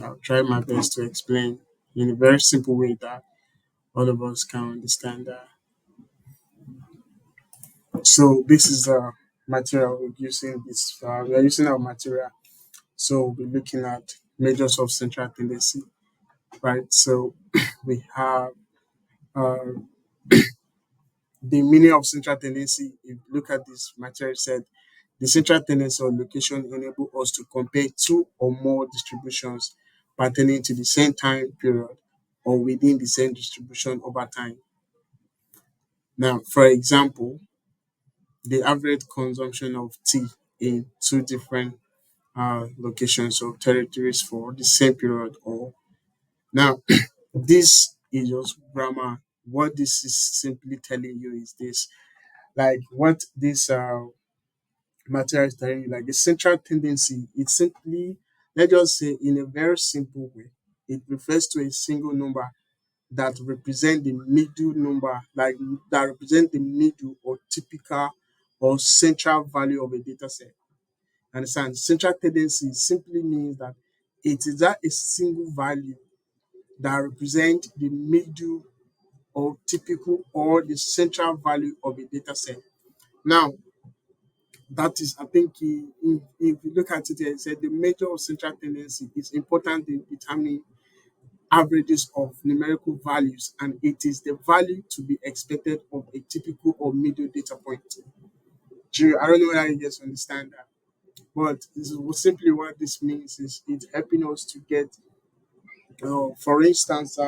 I'll try my best to explain in a very simple way that all of us can understand. So this is the material we're using. This we are using our material. So we'll be looking at measures of central tendency, right? So we have uh, the meaning of central tendency. If you look at this material, said the central tendency or location enable us to compare two or more distributions pertaining to the same time period or within the same distribution over time. Now, for example, the average consumption of tea in two different locations or territories for the same period. Or now, this is just grammar. What this is simply telling you is this: like what this material is telling you, like the central tendency. It's simply, let's just say, in a very simple way, it refers to a single number that represent the middle number, like that represent the middle or typical or central value of a data set. Understand? Central tendency simply means that it is that a single value that represent the middle or typical or the central value of a data set. Now, that is, I think, if you look at it here, it said the measure of central tendency is important in determining averages of numerical values, and it is the value to be expected of a typical or middle data point. I don't know whether you guys understand that, but this is simply what this means is it's helping us to get, for instance,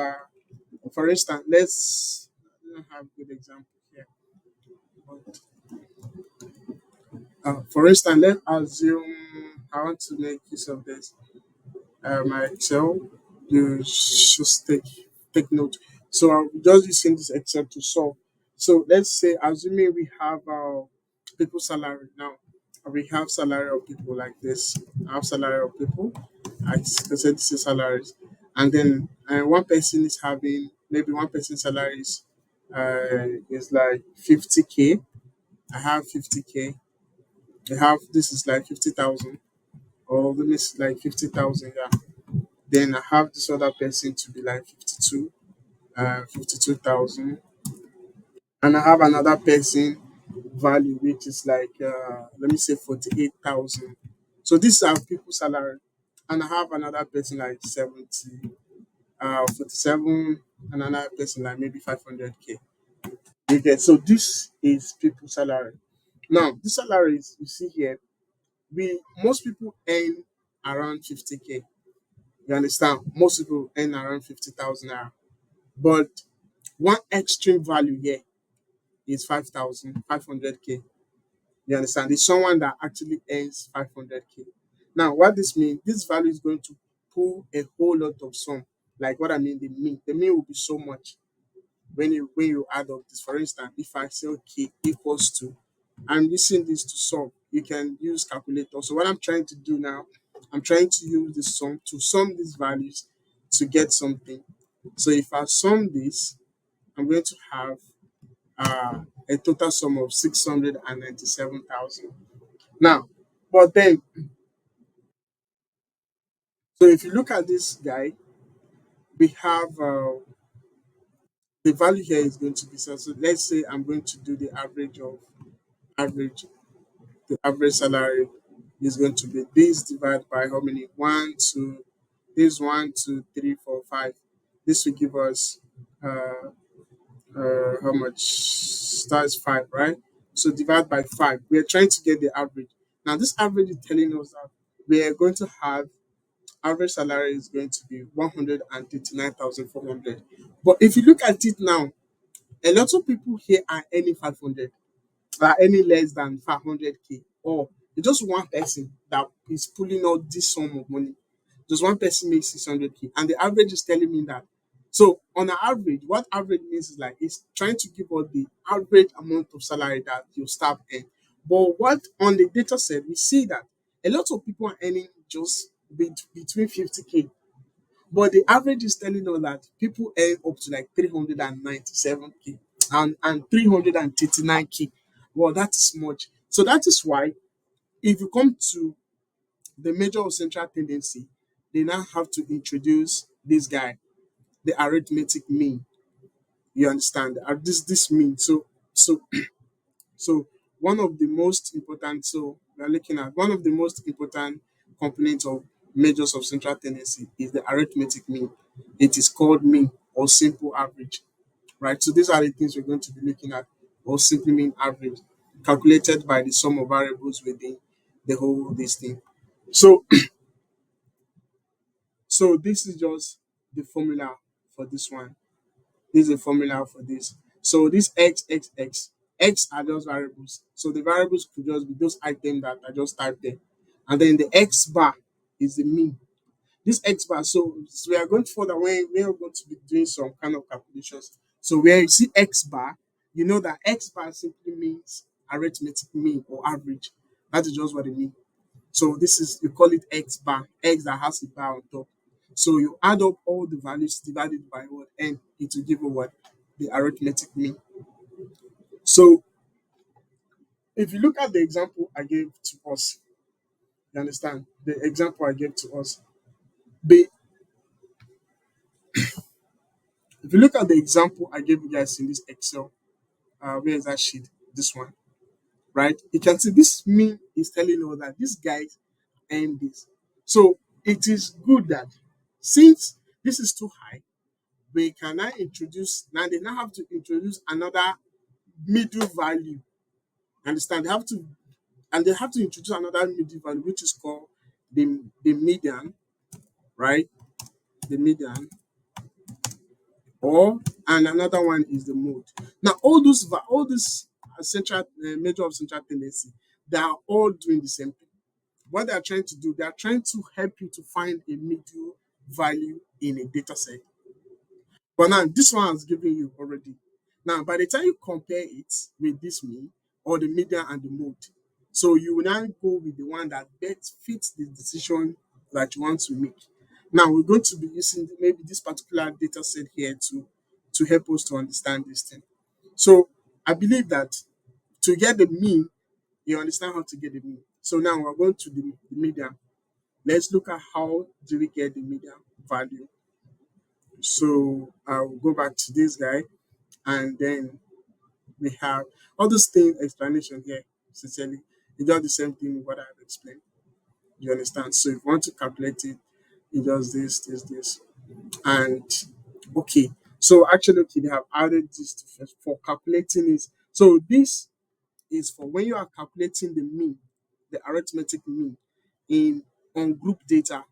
let's have a good example here. But, for instance, let's assume I want to make use of this. My Excel, you just take note. So I'm just using this Excel to solve. So let's say, assuming we have people salary now, we have salary of people like this. I have salary of people. I said this is salaries, and then one person is having, maybe one person's salary is like 50K. I have 50K. I have, this is like 50,000, or this is like 50,000. Yeah, then I have this other person to be like 52,000. And I have another person value which is like, let me say 48,000. So these are people salary. And I have another person like 70, 47, and another person like maybe 500K. You get, so this is people salary. Now, the salaries you see here, we most people earn around 50K. You understand? Most people earn around 50,000 naira. But one extreme value here is 5,500K. You understand? It's someone that actually earns 500K. Now, what this means, this value is going to pull a whole lot of sum. Like what I mean, the mean will be so much when you add up this. For instance, if I say okay equals to, I'm using this to solve. You can use calculator. So what I'm trying to do now, I'm trying to use this sum to sum these values to get something. So if I sum this, I'm going to have a total sum of 697,000. Now, but then, so if you look at this guy, we have the value here is going to be, so let's say I'm going to do the average, the average salary is going to be this divided by how many? One, two, this one, two, three, four, five. This will give us uh, how much? Starts five, right? So divide by five. We are trying to get the average. Now, this average is telling us that we are going to have average salary is going to be 139,400. But if you look at it now, a lot of people here are earning 500, are earning less than 500K, or it's just one person that is pulling out this sum of money. Just one person makes 600K, and the average is telling me that. So, on an average, what average means is like it's trying to give us the average amount of salary that your staff earn. But what on the data set, we see that a lot of people are earning just between 50K, but the average is telling us that people earn up to like 397K and 339K. Well, that is much. So that is why if you come to the measure of central tendency, they now have to introduce this guy, the arithmetic mean. You understand? This mean. So so one of the most important, so we are looking at one of the most important components of measures of central tendency is the arithmetic mean. It is called mean or simple average, right? So these are the things we're going to be looking at, or simply mean average, calculated by the sum of variables within the whole this thing. So so this is just the formula for this one. This is a formula for this. So this x are just variables. So the variables could just be those items that I just typed there. And then the x bar is the mean. This x bar, so we are going further when we are going to be doing some kind of calculations. So where you see x bar, you know that x bar simply means arithmetic mean or average. That is just what it means. So this is, you call it X bar, X that has a bar on top. So you add up all the values divided by what n, it will give you what the arithmetic mean. So if you look at the example I gave to us, you understand the example I gave to us. The If you look at the example I gave you guys in this Excel, where is that sheet? This one, right? You can see this mean is telling you that this guy earned this. So it is good that since this is too high, we can now introduce, now they now have to introduce another middle value. Understand? They have to, and they have to introduce another middle value, which is called the median, right? The median, or and another one is the mode. Now all these central measure of central tendency, they are all doing the same thing. What they are trying to do, they are trying to help you to find a middle value in a data set. But now this one has given you already. Now, by the time you compare it with this mean or the median and the mode, so you will now go with the one that best fits the decision that you want to make. Now we're going to be using maybe this particular data set here to help us to understand this thing. So I believe that to get the mean, you understand how to get the mean. So now we're going to the median. Let's look at how do we get the median value. So I'll go back to this guy, and then we have all the same explanation here. Sincerely, it does the same thing with what I've explained. You understand? So if you want to calculate it, it does this, and okay. So actually, okay, they have added this to first for calculating it. So this is for when you are calculating the mean, the arithmetic mean in on group data.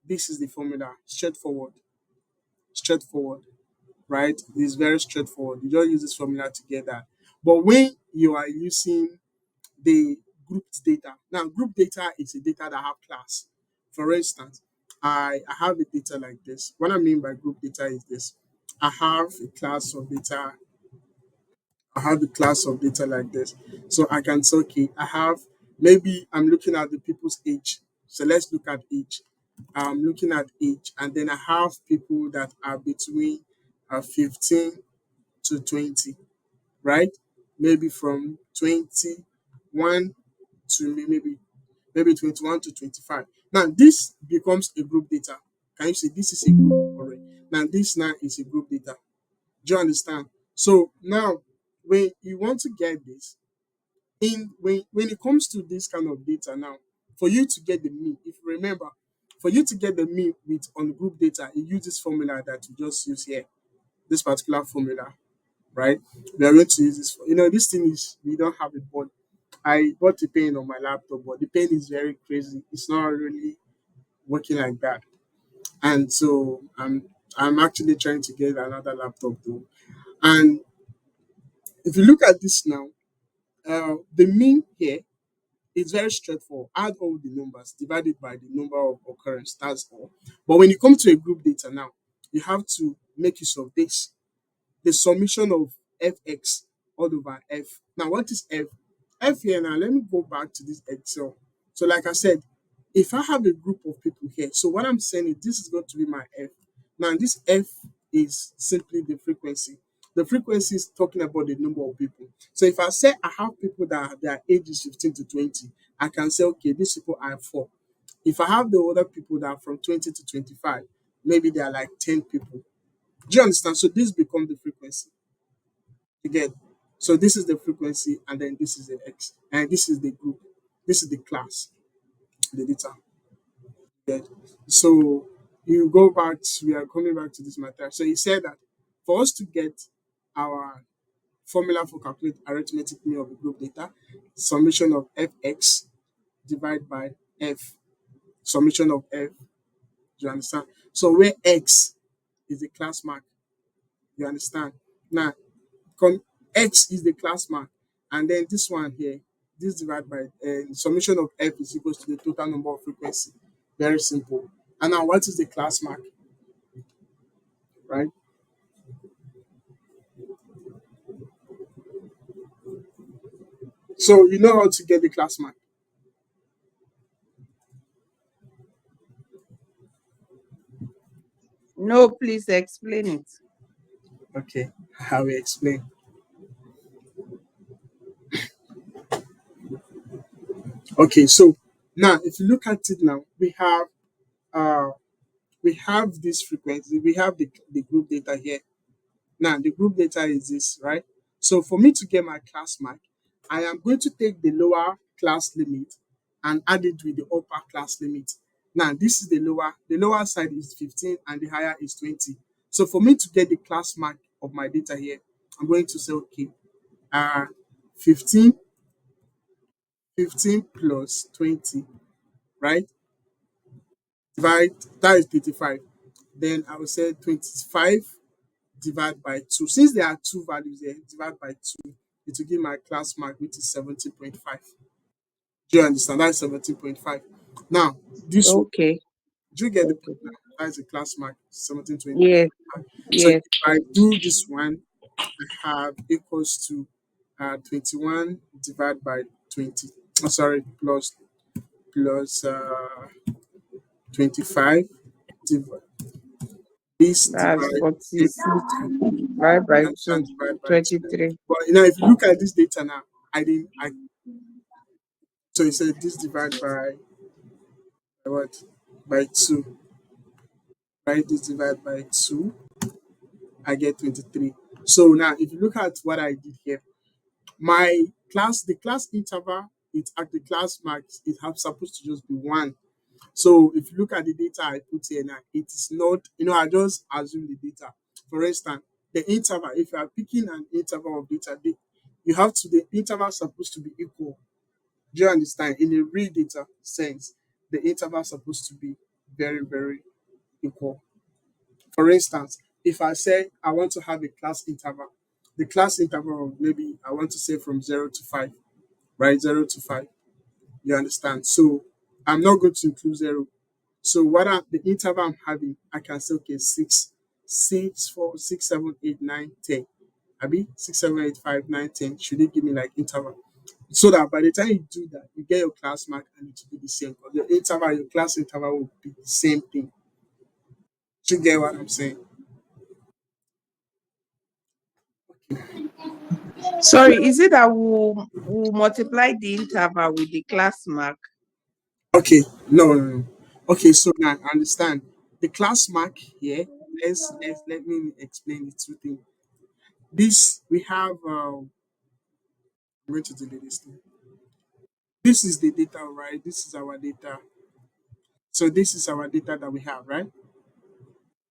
This is the formula, straightforward, right? It's very straightforward. You just use this formula together. But when you are using the grouped data, now group data is a data that have class. For instance, I have a data like this. What I mean by group data is this. I have a class of data. I have a class of data like this. So I can say, okay, I have, maybe I'm looking at the people's age. So let's look at age. I'm looking at age, and then I have people that are between 15 to 20, right? Maybe from 21 to maybe 21 to 25. Now this becomes a group data. Can you see this is a group already? Now this now is a group data. Do you understand? So now when you want to get this, in when it comes to this kind of data now, for you to get the mean, if you remember, for you to get the mean with on group data, you use this formula that you just use here, this particular formula, right? We are going to use this. This thing is, we don't have a board. I bought the pen on my laptop, but the pen is very crazy. It's not really working like that. And so I'm actually trying to get another laptop though. And if you look at this now, the mean here is very straightforward. Add all the numbers divided by the number of occurrence. That's all. But when you come to a group data now, you have to make use of this, the summation of fx all over f. Now, what is f? F here now, let me go back to this Excel. So, like I said, if I have a group of people here, so what I'm saying is this is going to be my f. Now, this f is simply the frequency. The frequency is talking about the number of people. So, if I say I have people that their age is 15 to 20, I can say, okay, these people are four. If I have the other people that are from 20 to 25, maybe they are like 10 people. Do you understand? So this becomes the frequency. You get. So this is the frequency, and then this is the X, and this is the group. This is the class, the data. Get. So you go back. We are coming back to this matter. So he said that for us to get our formula for calculate arithmetic mean of the group data, summation of fx divided by f, summation of f. Do you understand? So where x is the class mark, you understand? Now, x is the class mark, and then this one here, this divided by summation of f is equals to the total number of frequency. Very simple. And now, what is the class mark, right? So you know how to get the class mark. No, please explain it. Okay, I will explain. Okay, so now if you look at it now, uh we have this frequency, we have the group data here. Now, the group data is this, right? So, for me to get my class mark, I am going to take the lower class limit and add it with the upper class limit. Now, this is the lower side is 15 and the higher is 20. So, for me to get the class mark of my data here, I'm going to say, okay, uh, 15, 15 plus 20, right? Divide, that is 35. Then I will say 25 divide by 2. Since there are two values there, divide by 2, it will give my class mark, which is 17.5. Do you understand? That's 17.5. Now, this one, Okay. do you get the Okay. point now? That's the class mark, 17.5. Yes. So if Yes. I do this one, I have equals to 21 divided by 20. Oh, sorry, plus 25. Div- this That's divide 46 22. divided by Understand 2. divide by 2. 23. But if you look at this data now, I didn't I so you said this divide by what? By 2. Right? This divide by 2, I get 23. So now if you look at what I did here, my class, the class interval, it's at the class marks, it has supposed to just be 1. So if you look at the data I put here now, it is not, I just assume the data. For instance, the interval, if you are picking an interval of data, you have to, the interval is supposed to be equal. Do you understand? In a real data sense, the interval is supposed to be very, very equal. For instance, if I say I want to have a class interval, the class interval maybe I want to say from 0 to 5, right? 0 to 5. You understand? So I'm not going to include 0. So the interval I'm having, I can say okay, 6, 6, 4, 6, 7, 8, 9, 10. Abi 6, 7, 8, 5, 9, 10. Should it give me like interval? So that by the time you do that, you get your class mark and it will be the same. Because your interval, your class interval will be the same thing. Do you get what I'm saying? Sorry, is it that we multiply the interval with the class mark? Okay, no, no, no. Okay, so now I understand. The class mark here, let me explain the two things. This we have I'm going to delete this thing. This is the data, right? This is our data. So this is our data that we have, right?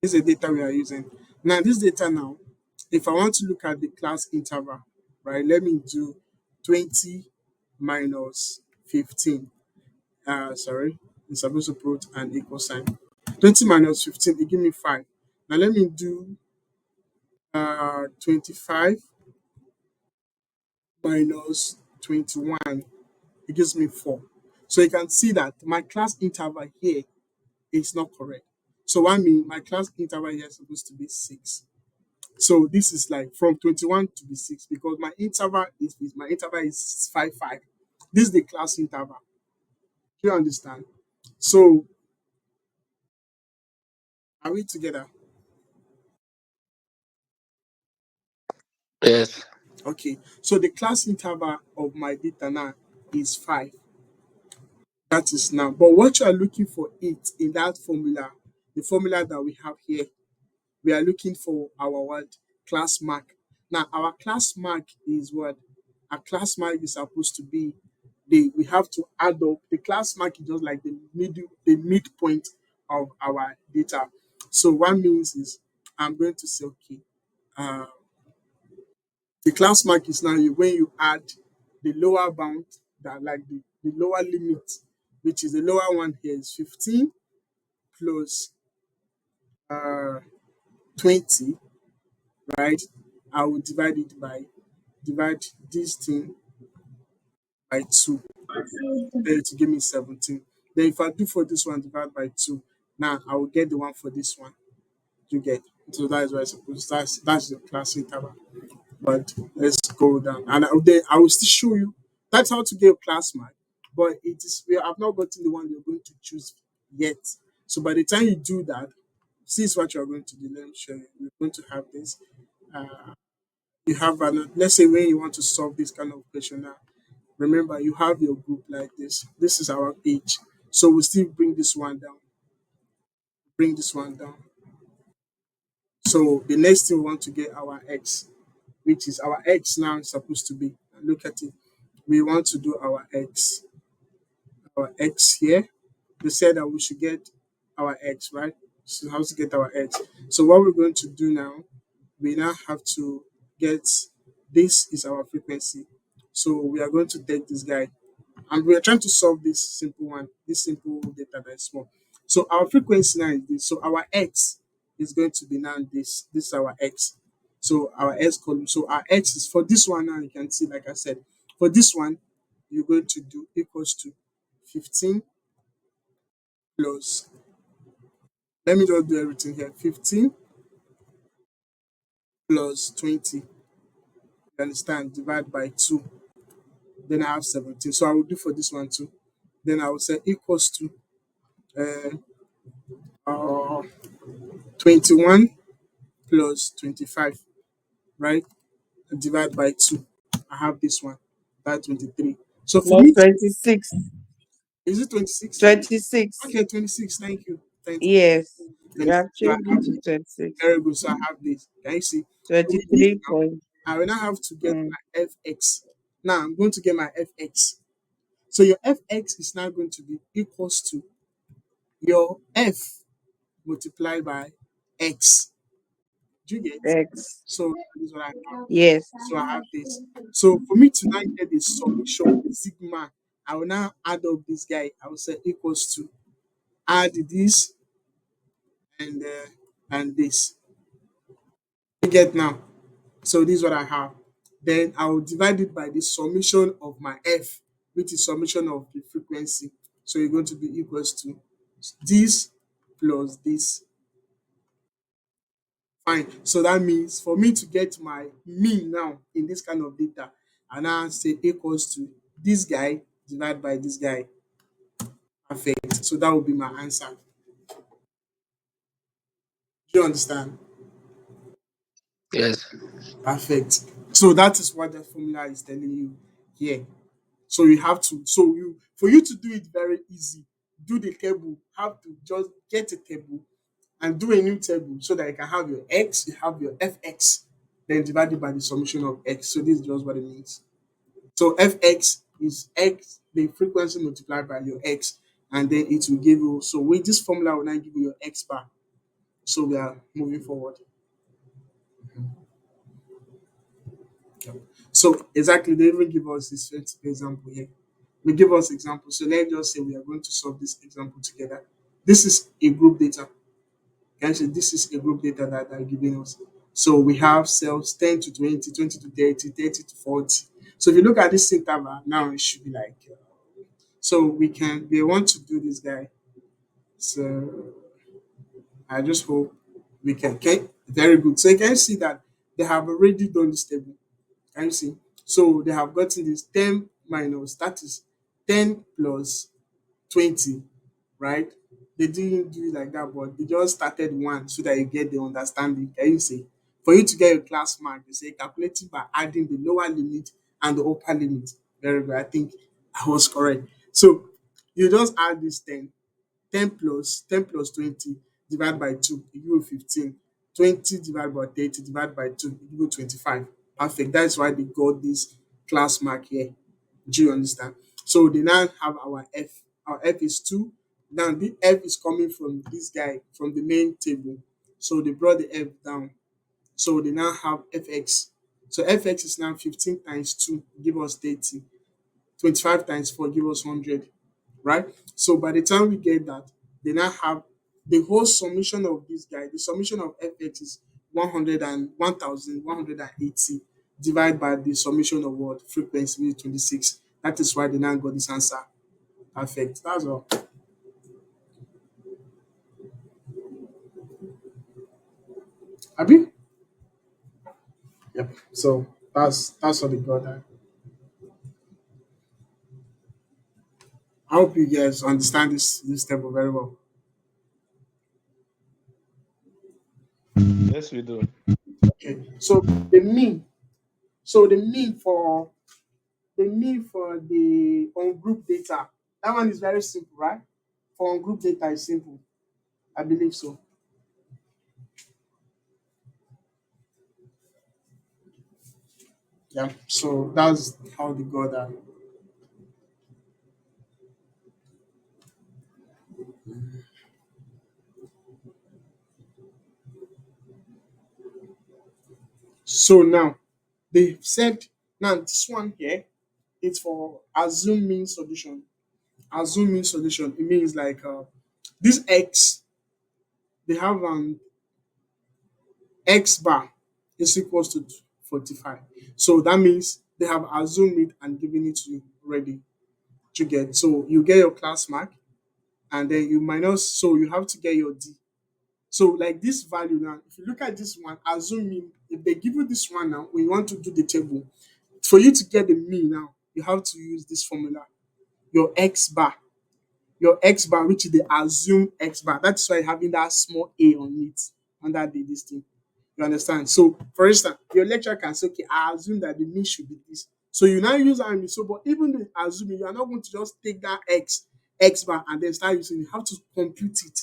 This is the data we are using. Now, this data now, if I want to look at the class interval, right, let me do 20 minus 15. Sorry, I'm supposed to put an equal sign. 20 minus 15, it give me 5. Now, let me do 25 minus 21. It gives me 4. So you can see that my class interval here is not correct. So I mean my class interval here is supposed to be 6. So this is like from 21 to be 6 because my interval is 5 5. This is the class interval. Do you understand? So are we together? Yes. Okay. So the class interval of my data now is 5. That is now. But what you are looking for it in that formula, the formula that we have here, we are looking for our what? Class mark. Now our class mark is what? Our class mark is supposed to be the we have to add up the class mark is just like the midpoint of our data. So what means is I'm going to say okay, uh, the class mark is now when you add the lower bound that like the lower limit, which is the lower one here is 15 plus uh 20, right? I will divide this thing by 2. Then it will give me 17. Then if I do for this one divide by 2, now I will get the one for this one. You get. So that is what I suppose. That's the class interval. But let's go down. And I will still show you that's how to get a class mark. But it is we have not gotten the one you're going to choose yet. So by the time you do that, see is what you're going to do. Let me show you. You're going to have this. Uh, you have let's say when you want to solve this kind of question now. Remember, you have your group like this. This is our age. So we still bring this one down. Bring this one down. So the next thing we want to get our x, which is our x now is supposed to be. Look at it. We want to do our x here. They said that we should get our x, right? So how to get our x. So what we're going to do now, we now have to get this is our frequency. So we are going to take this guy and we are trying to solve this simple one, this simple data that is small. So our frequency now is this. So our x is going to be now this. This is our x. So our x column. So our x is for this one now. You can see, like I said, for this one, you're going to do equals to 15 plus. Let me just do everything here. 15 plus 20. You understand? Divide by 2. Then I have 17. So I will do for this one too. Then I will say equals to uh, uh, 21 plus 25, right? Divide by 2. I have this one, that 23. So for No, me, 26. is it 26? 26. Okay, 26. Thank you. Thank you. Yes. You 26. have So I changed it have to this. 26. Very good. So I have this. Can you see? So with this 23 now, point. I will now have to get Mm, my fx. Now I'm going to get my fx. So your fx is now going to be equals to your f multiplied by x. Do you get? X. So that is what I have. Yes. So I have this. So for me to now get the summation, the sigma, I will now add up this guy. I will say equals to add this and this. You get now. So this is what I have. Then I will divide it by the summation of my f, which is summation of the frequency. So you're going to be equals to this plus this. Fine. So that means for me to get my mean now in this kind of data, I now say equals to this guy divided by this guy. Perfect. So that would be my answer. Do you understand? Yes. Perfect. So that is what the formula is telling you here. So you have to, so you for you to do it very easy, do the table, have to just get a table and do a new table so that you can have your x, you have your fx, then divide it by the summation of x. So this is just what it means. So fx is x, the frequency multiplied by your x, and then it will give you. So with this formula will now give you your x bar. So we are moving forward. So exactly, they even give us this example here. We give us example. So let's just say we are going to solve this example together. This is a group data. Can I say this is a group data that they're giving us. So we have cells 10 to 20, 20 to 30, 30 to 40. So if you look at this interval, now it should be like, so we want to do this guy. So I just hope we can. Okay, very good. So you can see that they have already done this table. Can you see? So they have gotten this 10 minus, that is 10 plus 20, right? They didn't do it like that, but they just started one so that you get the understanding. Can you see? For you to get your class mark, they say calculating by adding the lower limit and the upper limit. Very good. I think I was correct. So You just add this 10. 10 plus 20 divided by 2, you give you 15. 20 divided by 30 divided by 2, you give you 25. Perfect. That's why they got this class mark here. Do you understand? So they now have our F. Our F is 2. Now the F is coming from this guy, from the main table. So they brought the F down. So they now have Fx. So Fx is now 15 times 2, give us 30. 25 times 4, give us 100, right? So by the time we get that, they now have the whole summation of this guy. The summation of Fx is 100 and 1180 divided by the summation of what? Frequency, which is 26. That is why they now got this answer. Perfect. That's all. Abi? Yep. So that's what they got. I hope you guys understand this table very well. Yes, we do. Okay. So the mean. So the mean for the on group data. That one is very simple, right? For on group data is simple. I believe so. Yeah. So that's how they got that. So now they said now this one here it's for assume mean solution. Assume mean solution. It means like this x they have an x bar is equals to 45. So that means they have assumed it and given it to you ready to get. So you get your class mark and then you minus, so you have to get your D. So like this value now, if you look at this one, assuming if they give you this one now, when you want to do the table, for you to get the mean now, you have to use this formula, your x bar, which is the assume x bar. That's why having that small a on it under this thing. You understand? So, for instance, your lecturer can say, okay, I assume that the mean should be this. So you now use RMB. So, but even with assuming, you are not going to just take that x bar and then start using it. You have to compute it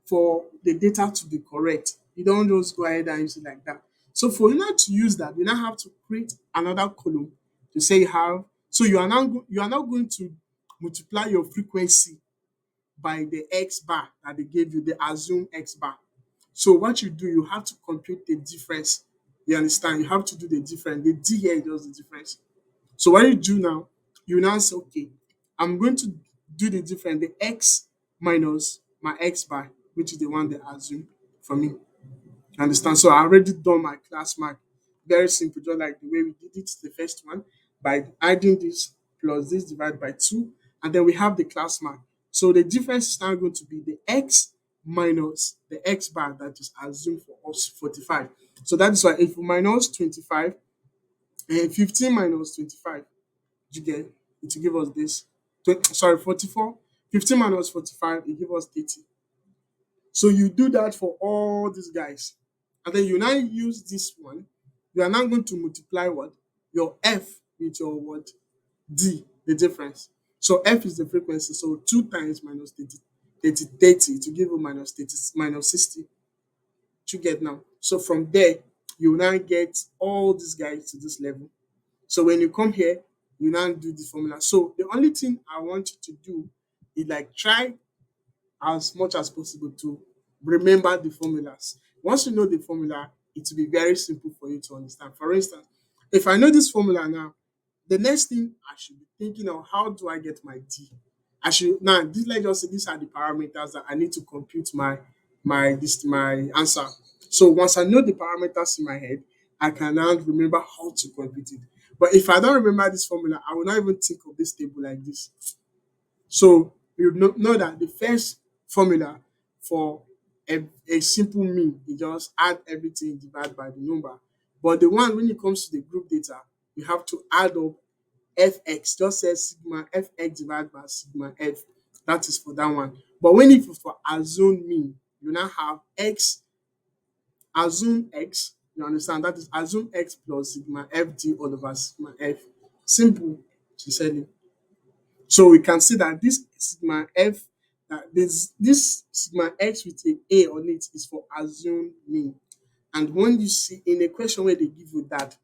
for the data to be correct. You don't just go ahead and use it like that. So for you now to use that, you now have to create another column to say you have. So you are now going to multiply your frequency by the x bar that they gave you, the assume x bar. So what you do, you have to compute the difference. You understand? You have to do the difference. The D here does the difference. So what you do now, you now say, okay, I'm going to do the difference, the x minus my x bar, which is the one they assume for me. You understand? So I already done my class mark. Very simple, just like the way we did it, the first one, by adding this plus this divided by 2, and then we have the class mark. So the difference is now going to be the x minus the x bar that is assumed for us 45. So that is why if we minus 25 and 15 minus 25, you get it will give us this. 44. 15 minus 45, it give us 30. So you do that for all these guys. And then you now use this one. You are now going to multiply what? Your F with your what? D, the difference. So F is the frequency. So 2 times minus 30, 30, 30 to give you minus 30, minus 60 to get now. So from there, you now get all these guys to this level. So when you come here, you now do the formula. So the only thing I want you to do is like try as much as possible to remember the formulas. Once you know the formula, it will be very simple for you to understand. For instance, if I know this formula now, the next thing I should be thinking of, how do I get my D? I should now this, let's just say these are the parameters that I need to compute my answer. So once I know the parameters in my head, I can now remember how to compute it. But if I don't remember this formula, I will not even think of this table like this. So you know that the first formula for a simple mean, you just add everything divided by the number. But the one when it comes to the group data, you have to add up fx, just says sigma fx divided by sigma f. That is for that one. But when it is for assume mean, you now have x, assume x, you understand? That is assume x plus sigma fd all over sigma f. Simple, sincerely. So we can see that this sigma f, that this sigma x with a on it is for assumed mean. And when you see in a question where they give you that,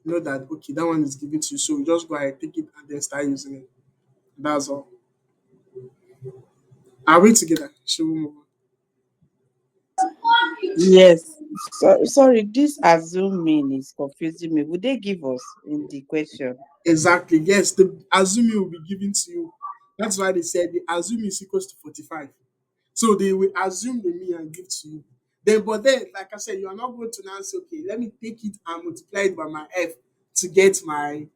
you know that okay, that one is given to you. So you just go ahead, take it, and then start using it. That's all. Are we together? Should we move on? Yes. So, sorry, this assuming is confusing me. Would they give us in the question? Exactly. Yes, the assuming will be given to you. That's why they said the assuming is equals to 45. So they will assume the mean and give to you. But then, like I said, you are not going to now say, okay, let me take it and multiply it by my f to get my.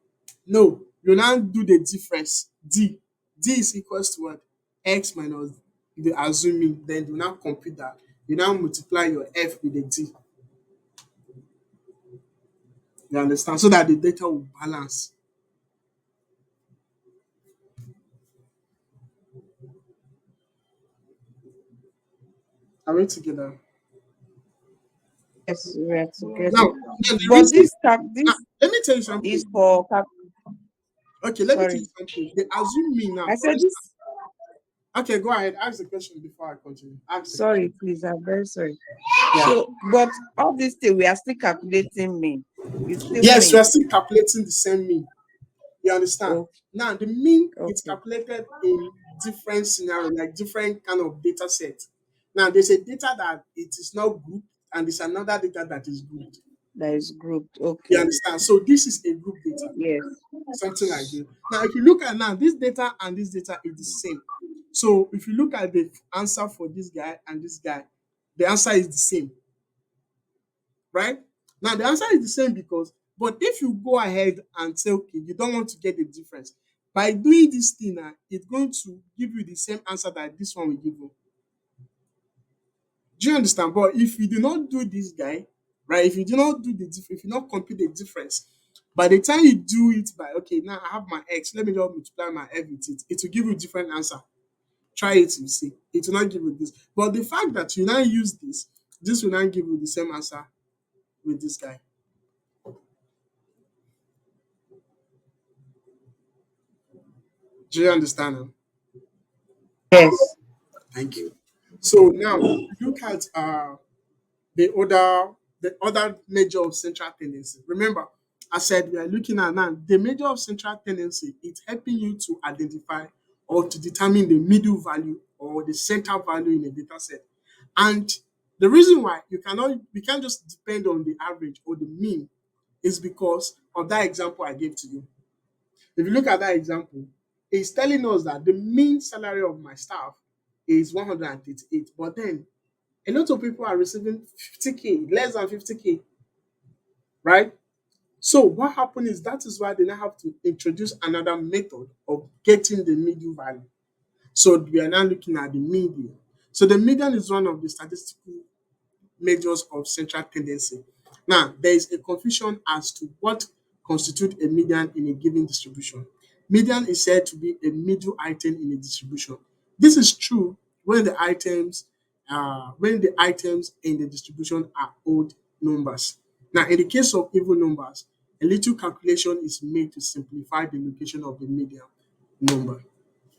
No, you now do the difference. D. D is equals to what? X minus the assuming. Then you now compute that. You now multiply your f with the D. You understand? So that the data will balance. Are we together? Yes, we are Now, together. now the But reason. Now, this let me tell you is something. for Okay, let me tell you sorry. something. They assume me now. I For said instance, this okay, go ahead. Ask the question before I continue. Ask the question. sorry, please. I'm very sorry. Yeah. So, but all this thing we are still calculating mean. It's still Yes, we mean. are still calculating the same mean. You understand? Oh, Now, the mean is okay. calculated in different scenario, like different kind of data sets. Now, there's a data that it is not grouped, and there's another data that is grouped. That is grouped. You Okay. understand? So this is a group data, Yes. something like this. Now, if you look at now, this data and this data is the same. So if you look at the answer for this guy and this guy, the answer is the same, right? Now the answer is the same because, but if you go ahead and say, okay, you don't want to get the difference, by doing this thing, it's going to give you the same answer that this one will give you. Do you understand? But if you do not do this guy, right? If you do not do the if you not compute the difference, by the time you do it by okay, now I have my x, let me just multiply my f with it, it will give you a different answer. Try it, you see. It will not give you this. But the fact that you now use this will not give you the same answer with this guy. Do you understand now? Yes. Thank you. So now, if you look at the other measure of central tendency, remember, I said we are looking at now the measure of central tendency. It's helping you to identify or to determine the middle value or the center value in a data set. And the reason why we can't just depend on the average or the mean is because of that example I gave to you. If you look at that example, it's telling us that the mean salary of my staff is 138, but then a lot of people are receiving 50K, less than 50K, right? So what happened is that is why they now have to introduce another method of getting the middle value. So we are now looking at the median. So the median is one of the statistical measures of central tendency. Now, there is a confusion as to what constitutes a median in a given distribution. Median is said to be a middle item in a distribution. This is true when the items in the distribution are odd numbers. Now, in the case of even numbers, a little calculation is made to simplify the location of the median number.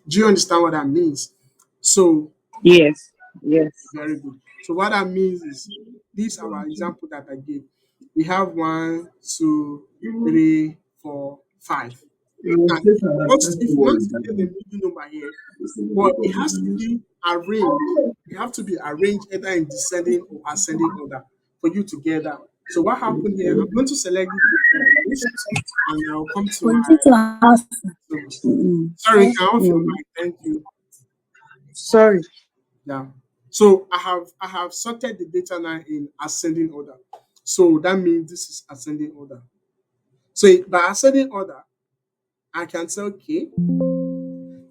Do you understand what that means? So Yes. Yes. very good. So what that means is this our example that I gave. We have one, two, three, four, five. Now, if you want to get the middle number here, but it has to be arranged. It have to be arranged either in descending or ascending order for you to get that. So what happened here? I'm going to select this like this, and I'll come to my. So, sorry, can I off your Mm. mic? Thank you. Sorry. Yeah. So I have sorted the data now in ascending order. So that means this is ascending order. So by ascending order, I can say, okay,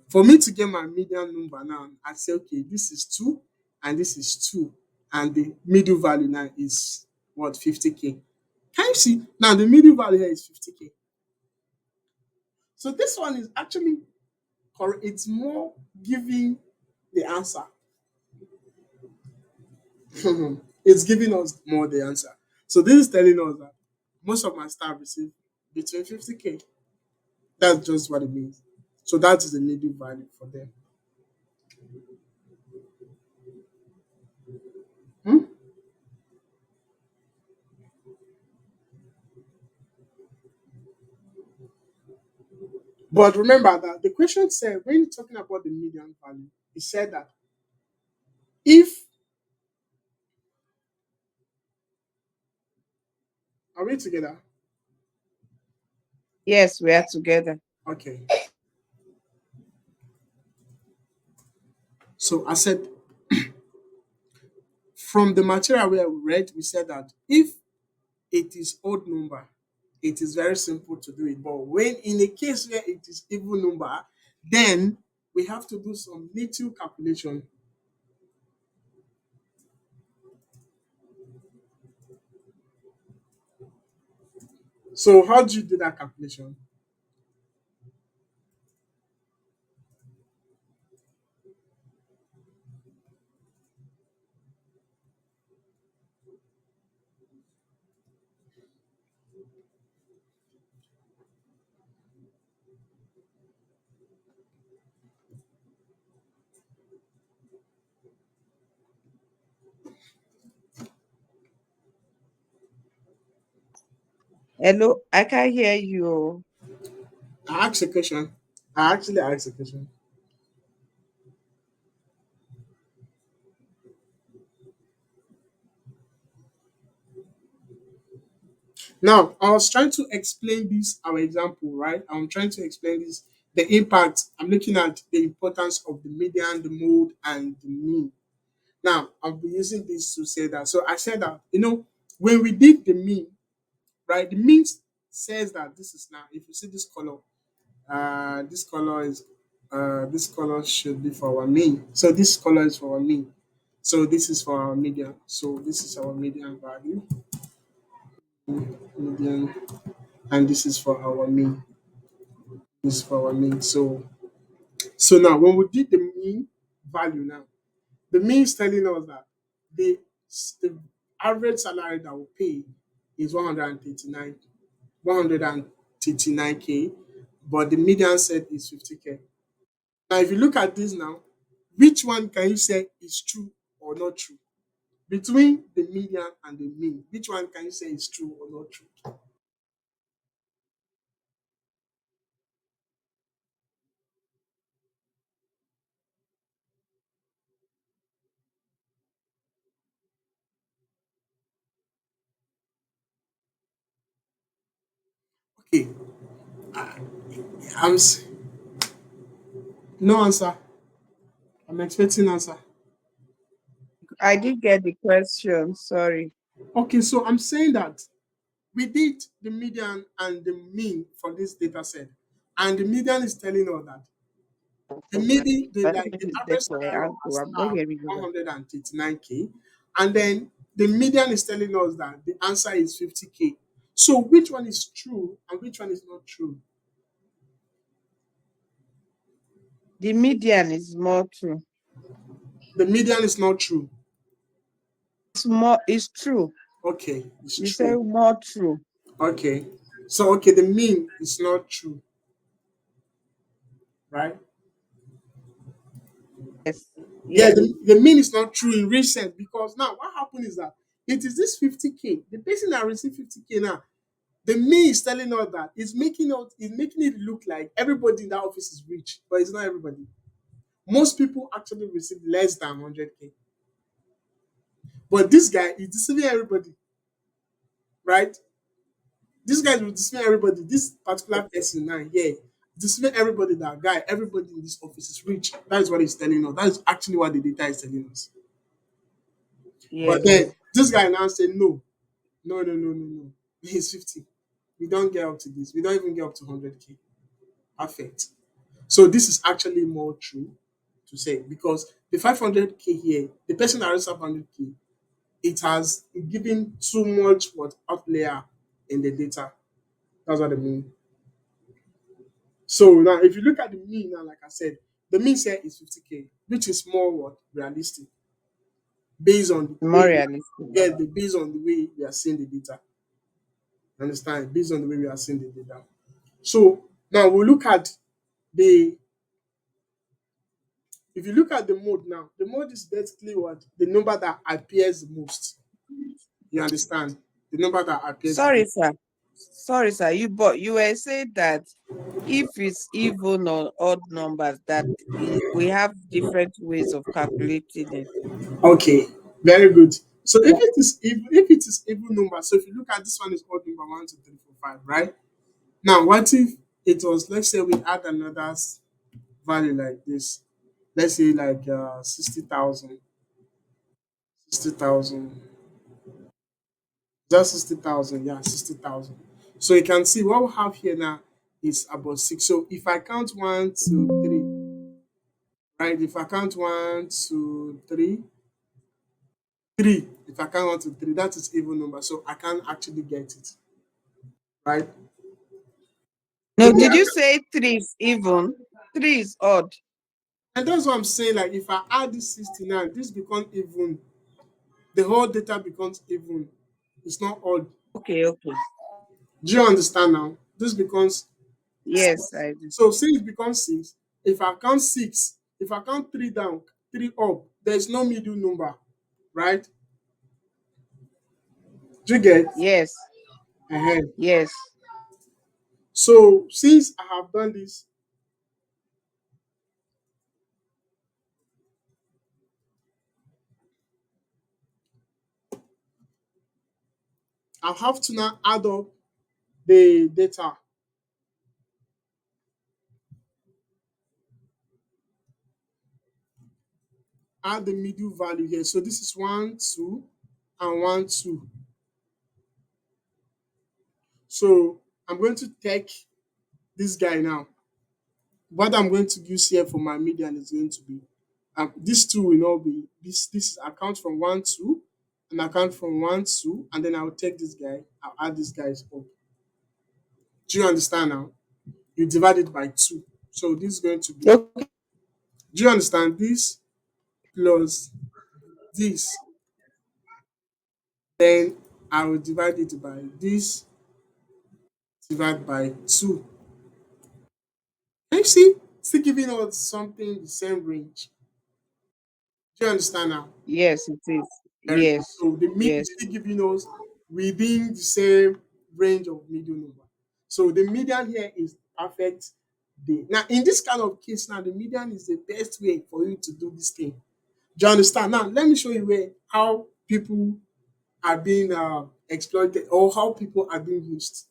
for me to get my median number now, I say, okay, this is two and this is two. And the middle value now is what 50K. Can you see? Now the middle value here is 50K. So this one is actually correct. It's more giving the answer. It's giving us more the answer. So this is telling us that most of my staff receive between 50K. That's just what it means. So that is the middle value for them. But remember that the question said when you're talking about the median value, it said that if are we together? Yes, we are together. Okay. So I said from the material we have read, we said that if it is odd number, it is very simple to do it. But when in a case where it is even number, then we have to do some little calculation. So how do you do that calculation? Hello, I can't hear you. I asked a question. I actually asked a question. Now, I was trying to explain this, our example, right? I'm trying to explain this, the impact. I'm looking at the importance of the median, the mode, and the mean. Now, I'll be using this to say that. So I said that, when we did the mean, right, the mean says that this is now, if you see this color, this color should be for our mean. So this color is for our mean. So this is for our median. So this is our median value, median, and this is for our mean. This is for our mean. So now when we did the mean value now, the mean is telling us that the the average salary that we pay is 139k, but the median said is 50k. Now, if you look at this now, which one can you say is true or not true? Between the median and the mean, which one can you say is true or not true? Okay, I'm no answer. I'm expecting answer. I did get the question. Sorry. Okay, so I'm saying that we did the median and the mean for this data set, and the median is telling us that the From my, median, I don't like know the if it's average just my salary of our uncle. I'm not staff, hearing you. 139k, and then the median is telling us that the answer is 50k. So which one is true and which one is not true? The median is more true. The median is not true. It's true. Okay, it's You say true. more true. Okay, so okay, the mean is not true, right? Yes. Yeah, Yes. the mean is not true in real sense because now what happened is that it is this 50k. The person that received 50k now, the mean is telling us that it's making it look like everybody in that office is rich, but it's not everybody. Most people actually receive less than 100k. But this guy is deceiving everybody, right? This guy is deceiving everybody. This particular person now, yeah, deceiving everybody. That guy, everybody in this office is rich. That is what he's telling us. That is actually what the data is telling us. But then Yes. this guy now said, no, no, no, no, no, no. He's 50. We don't get up to this. We don't even get up to 100k. Perfect. So this is actually more true to say because the 500k here, the person that received 500k, it has given too much what outlier in the data. That's what I mean. So now, if you look at the mean now, like I said, the mean set is 50k, which is more what realistic based on the More way, realistic. yeah, based on the way we are seeing the data. Understand? Based on the way we are seeing the data. So now we look at the if you look at the mode now, the mode is basically what the number that appears the most. You understand? The number that appears the Sorry, most. sir. sorry, sir, you were saying that if it's even or odd numbers, that we have different ways of calculating it. Okay, very good. So Yeah. if it is even number, so if you look at this one is odd number 1, 2, 3, 4, 5, right? Now what if it was, let's say we add another value like this. Let's say like 60,000. 60,000. Just 60,000, yeah, 60,000. So you can see what we have here now is about six. So if I count 1, 2, 3, right? If I count 1, 2, 3, 3. If I count 1, 2, 3, that is even number. So I can actually get it, right? No, To me, did you say three is even? Three is odd. and that's what I'm saying. Like if I add this 69, this becomes even. The whole data becomes even. It's not odd. Okay, okay. Do you understand now? This becomes Yes, six. I do. So since it becomes six, if I count six, if I count three down, three up, there is no middle number, right? Do you get? Yes, Ahead. yes. So since I have done this, I have to now add up the data, add the middle value here. So this is 1, 2, and 1, 2. So I'm going to take this guy now. What I'm going to use here for my median is going to be these two will not be this account from 1, 2, and account from 1, 2, and then I'll take this guy, I'll add this guy's up. Do you understand now? You divide it by two. So this is going to be, Okay. do you understand this plus this? Then I will divide it by this, divide by two. Can you see? Still giving us something the same range. Do you understand now? Yes, it is. Very good. Yes, So the mean yes. is still giving us within the same range of middle number. So the median here is perfect day. Now, in this kind of case, now the median is the best way for you to do this thing. Do you understand? Now, let me show you where how people are being exploited or how people are being used.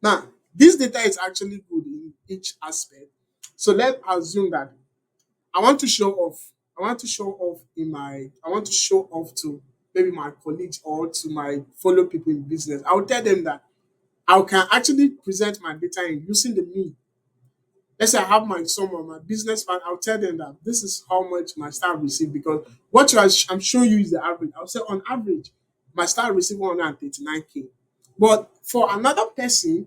Now, this data is actually good in each aspect. So let's assume that I want to show off. I want to show off in my. I want to show off to maybe my colleagues or to my fellow people in business. I will tell them that I can actually present my data in using the me. Let's say I have my someone, my business partner. I'll tell them that this is how much my staff receive because what I'm showing you is the average. I'll say on average, my staff receive 139K. But for another person,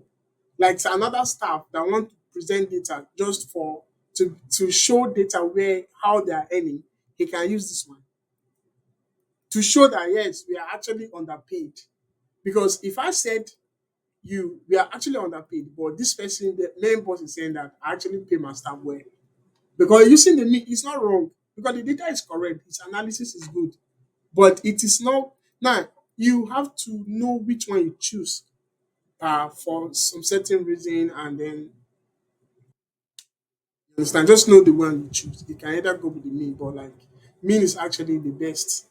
like another staff that want to present data just for to show data where how they are earning, he can use this one to show that yes, we are actually underpaid. Because if I said you we are actually underpaid, but this person, the main boss is saying that I actually pay my staff well. Because using the me, it's not wrong because the data is correct, its analysis is good, but it is not now. You have to know which one you choose for some certain reason, and then you understand? Just know the one you choose. You can either go with the mean, but like mean is actually the best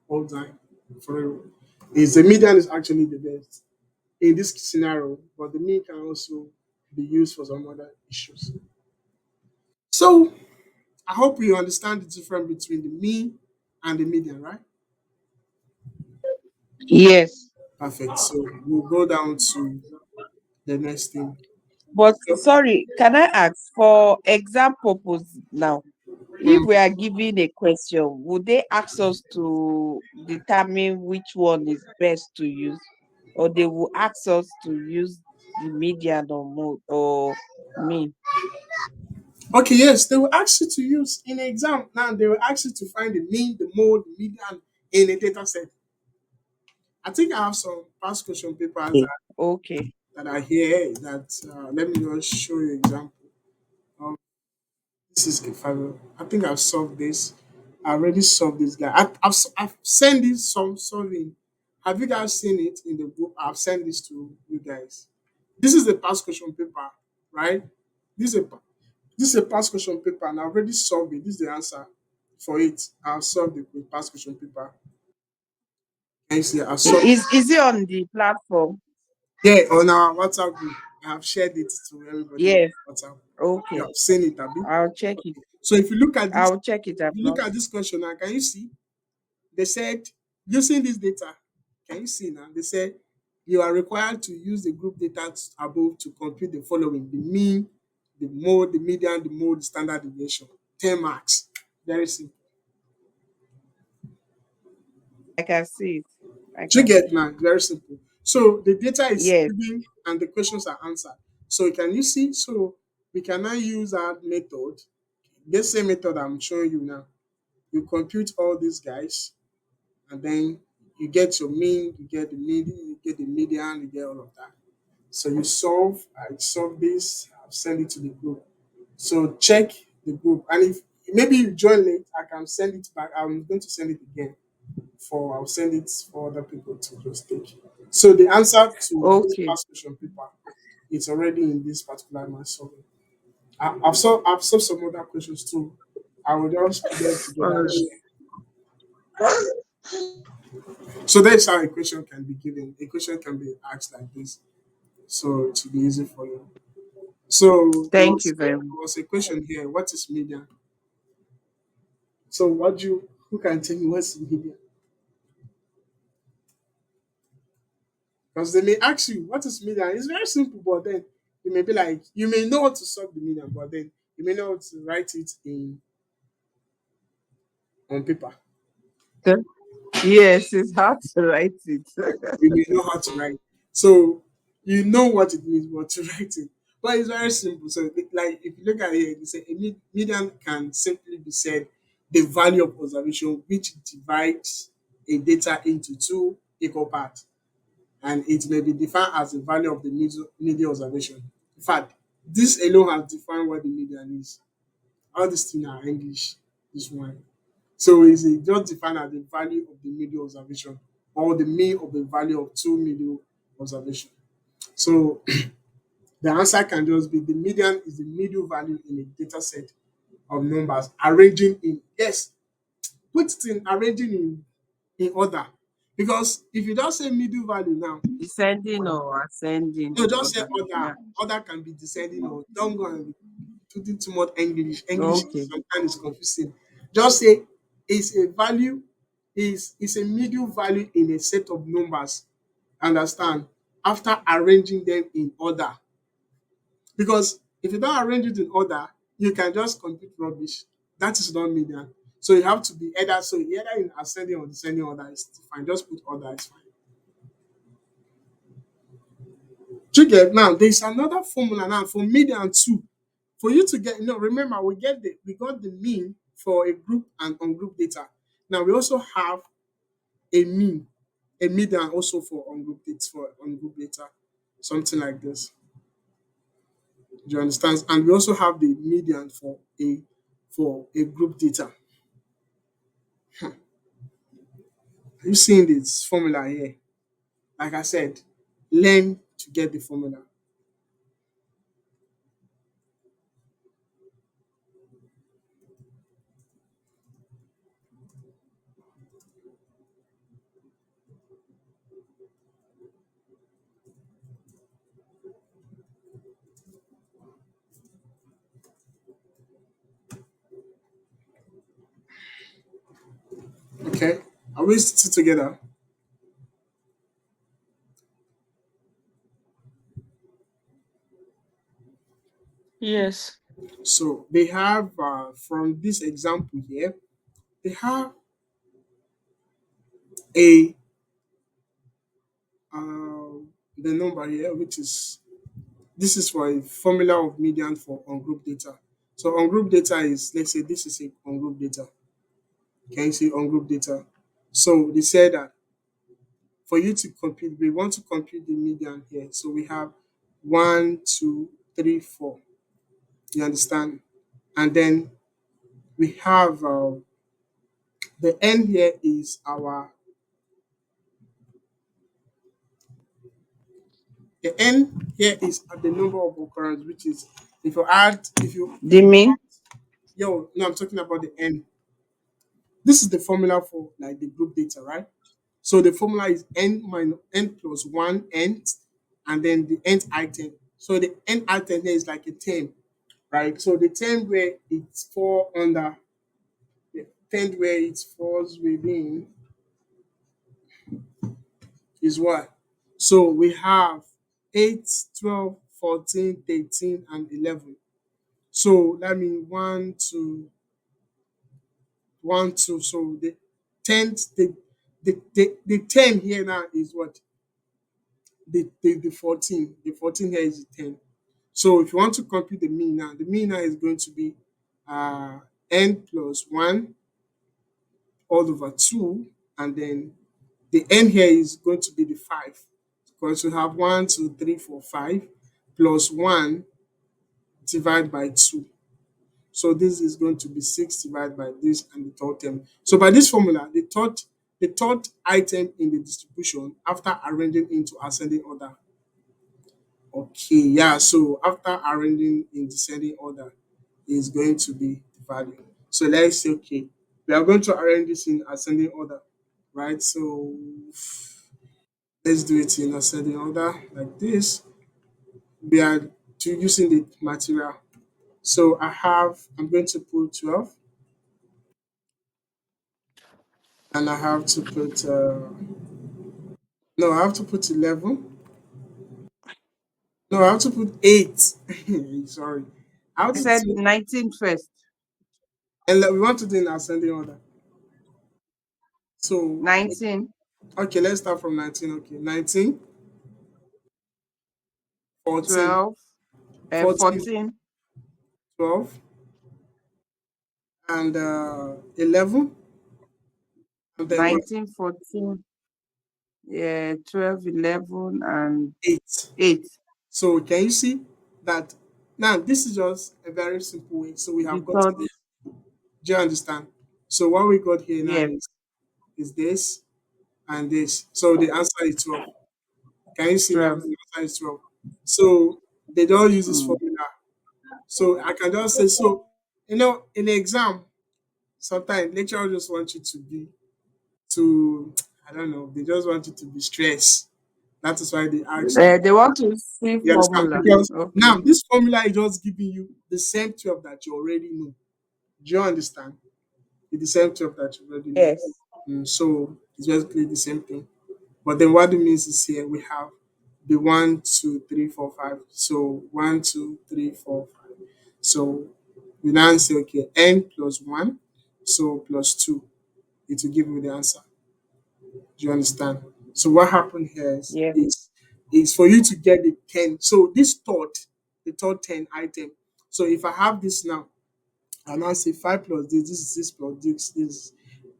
all time for everyone. Is the median is actually the best in this scenario, but the mean can also be used for some other issues. So I hope you understand the difference between the mean and the median, right? Yes. Perfect. So we'll go down to the next thing. But So, sorry, can I ask for exam purpose now? If mm, we are given a question, would they ask us to determine which one is best to use, or they will ask us to use the median or mode or mean? okay, yes, they will ask you to use in an exam. Now they will ask you to find the mean, the mode, the median in a data set. I think I have some past question papers Okay. Okay. that are here that let me just show you example. Um, this is if I think I've solved this. I already solved this guy. I've sent this some solving. Have you guys seen it in the book? I've sent this to you guys. This is a past question paper, right? This is a this is a past question paper, and I've already solved it. This is the answer for it. I've solved the past question paper. And you see, I've solved. Is it on the platform? Yeah, on our WhatsApp group, I have shared it to everybody on Yes. WhatsApp. You Okay. have seen it, Abi. I'll check it. So if you look at this, I'll check it. if I've you look not. at this question now, can you see? They said using this data. Can you see now? They said you are required to use the group data above to compute the following: the mean, the mode, the median, the mode, the standard deviation. 10 marks. Very simple. I can see it. I Do you can get see. now? Very simple. So the data is Yes. given and the questions are answered. So can you see? So we can now use that method, the same method I'm showing you now. You compute all these guys, and then you get your mean, you get the median, you get the median, you get all of that. So you solve, I solve this, I'll send it to the group. So check the group. And if maybe you join late, I can send it back. I'm going to send it again for I'll send it for other people to just take. So the answer to this Okay. past question paper is already in this particular my survey. I've solved some other questions too. I will just put them together and Alright. share. So that's how a question can be given. A question can be asked like this. So it will be easy for you. So Thank you very much. there was a question here. What is media? So what do you who can tell me what's media? Because they may ask you what is media. It's very simple, but then you may be like you may know how to solve the media, but then you may know how to write it in on paper. Yes, it's hard to write it. You may know how to write. So you know what it means, but to write it. But it's very simple. So like if you look at it, you say a median can simply be said the value of observation which divides a data into two equal parts. And it may be defined as the value of the media observation. In fact, this alone has defined what the median is. All these things are English, this one. So it's just defined as the value of the media observation or the mean of the value of two media observation. So the answer can just be the median is the median value in a data set of numbers arranging in yes, put it in arranging in order. Because if you just say middle value now, Descending or ascending no, just say order. order. Yeah. Order can be descending or don't go and put in too much English. English Okay. sometimes is confusing. Just say is a value is a middle value in a set of numbers. Understand? After arranging them in order. Because if you don't arrange it in order, you can just compute rubbish. That is not median. So you have to be either in ascending or descending order is fine. Just put order, it's fine. Do you get now? There's another formula now for median too. For you to get, remember we got the mean for a group and ungroup data. Now we also have a mean, a median also for ungroup data, something like this. Do you understand? And we also have the median for a group data. Are you seeing this formula here? Like I said, learn to get the formula. Okay? Are we still together? Yes. So they have from this example here, they have a the number here, which is this is for a formula of median for ungroup data. So ungroup data is let's say this is a ungroup data. Can you see ungroup data? So they said that for you to compute, we want to compute the median here. So we have one, two, three, four. You understand? And then we have the n here is our the n. here is at the number of occurrence, which is if you add, if The you mean? yo, no, I'm talking about the n. This is the formula for like the group data, right? So the formula is n minus n plus one nth, and then the nth item. So the nth item here is like a term, right? So the term where it's fall under, the term where it falls within is what? So we have 8, 12, 14, 13, and 11. So that means 1, 2, 1, 2. So the tenth, the 10 here now is what? The 14. The 14 here is the 10. So if you want to compute the mean now, the mean now is going to be uh, n plus 1 all over 2. And then the n here is going to be the 5. Because you have 1, 2, 3, 4, 5 plus 1 divided by 2. So this is going to be 6 divided by this and the third term. So by this formula, the third item in the distribution after arranging into ascending order. Okay, yeah. So after arranging in descending order is going to be the value. So let's say okay, we are going to arrange this in ascending order, right? So let's do it in ascending order like this. We are to using the material. So I'm going to put 12 and I have to put, no, I have to put 11. No, I have to put 8. Sorry. I have I to, said 19 first. and we want to do in ascending order. So, 19, okay, let's start from 19. Okay, 19, 14, 12, 14, 14, 12, and 11, and then what? 19, 14, yeah, 12, 11, and 8. 8. So, can you see that? Now, this is just a very simple way. So, we The have got third, this. Do you understand? So, what we got here now yes, is this and this. So, the answer is 12. Can you see now? 12. The answer is 12. So, they don't use this Mm. formula. So, I can just say, so, in the exam, sometimes lecturers just want you to be, to, I don't know, they just want you to be stressed. That is why they ask you. They want to see You understand? formula. Because Okay. now this formula is just giving you the same 12 that you already know. Do you understand? It's the same 12 that you already know. Yes. So it's basically the same thing. But then what it means is here we have the 1, 2, 3, 4, 5. So 1, 2, 3, 4, 5. So we now say, okay, n plus 1, so plus 2. It will give me the answer. Do you understand? So what happened here is, Yes. for you to get the 10. So this thought, the third 10 item. So if I have this now, and I say 5 plus this is this plus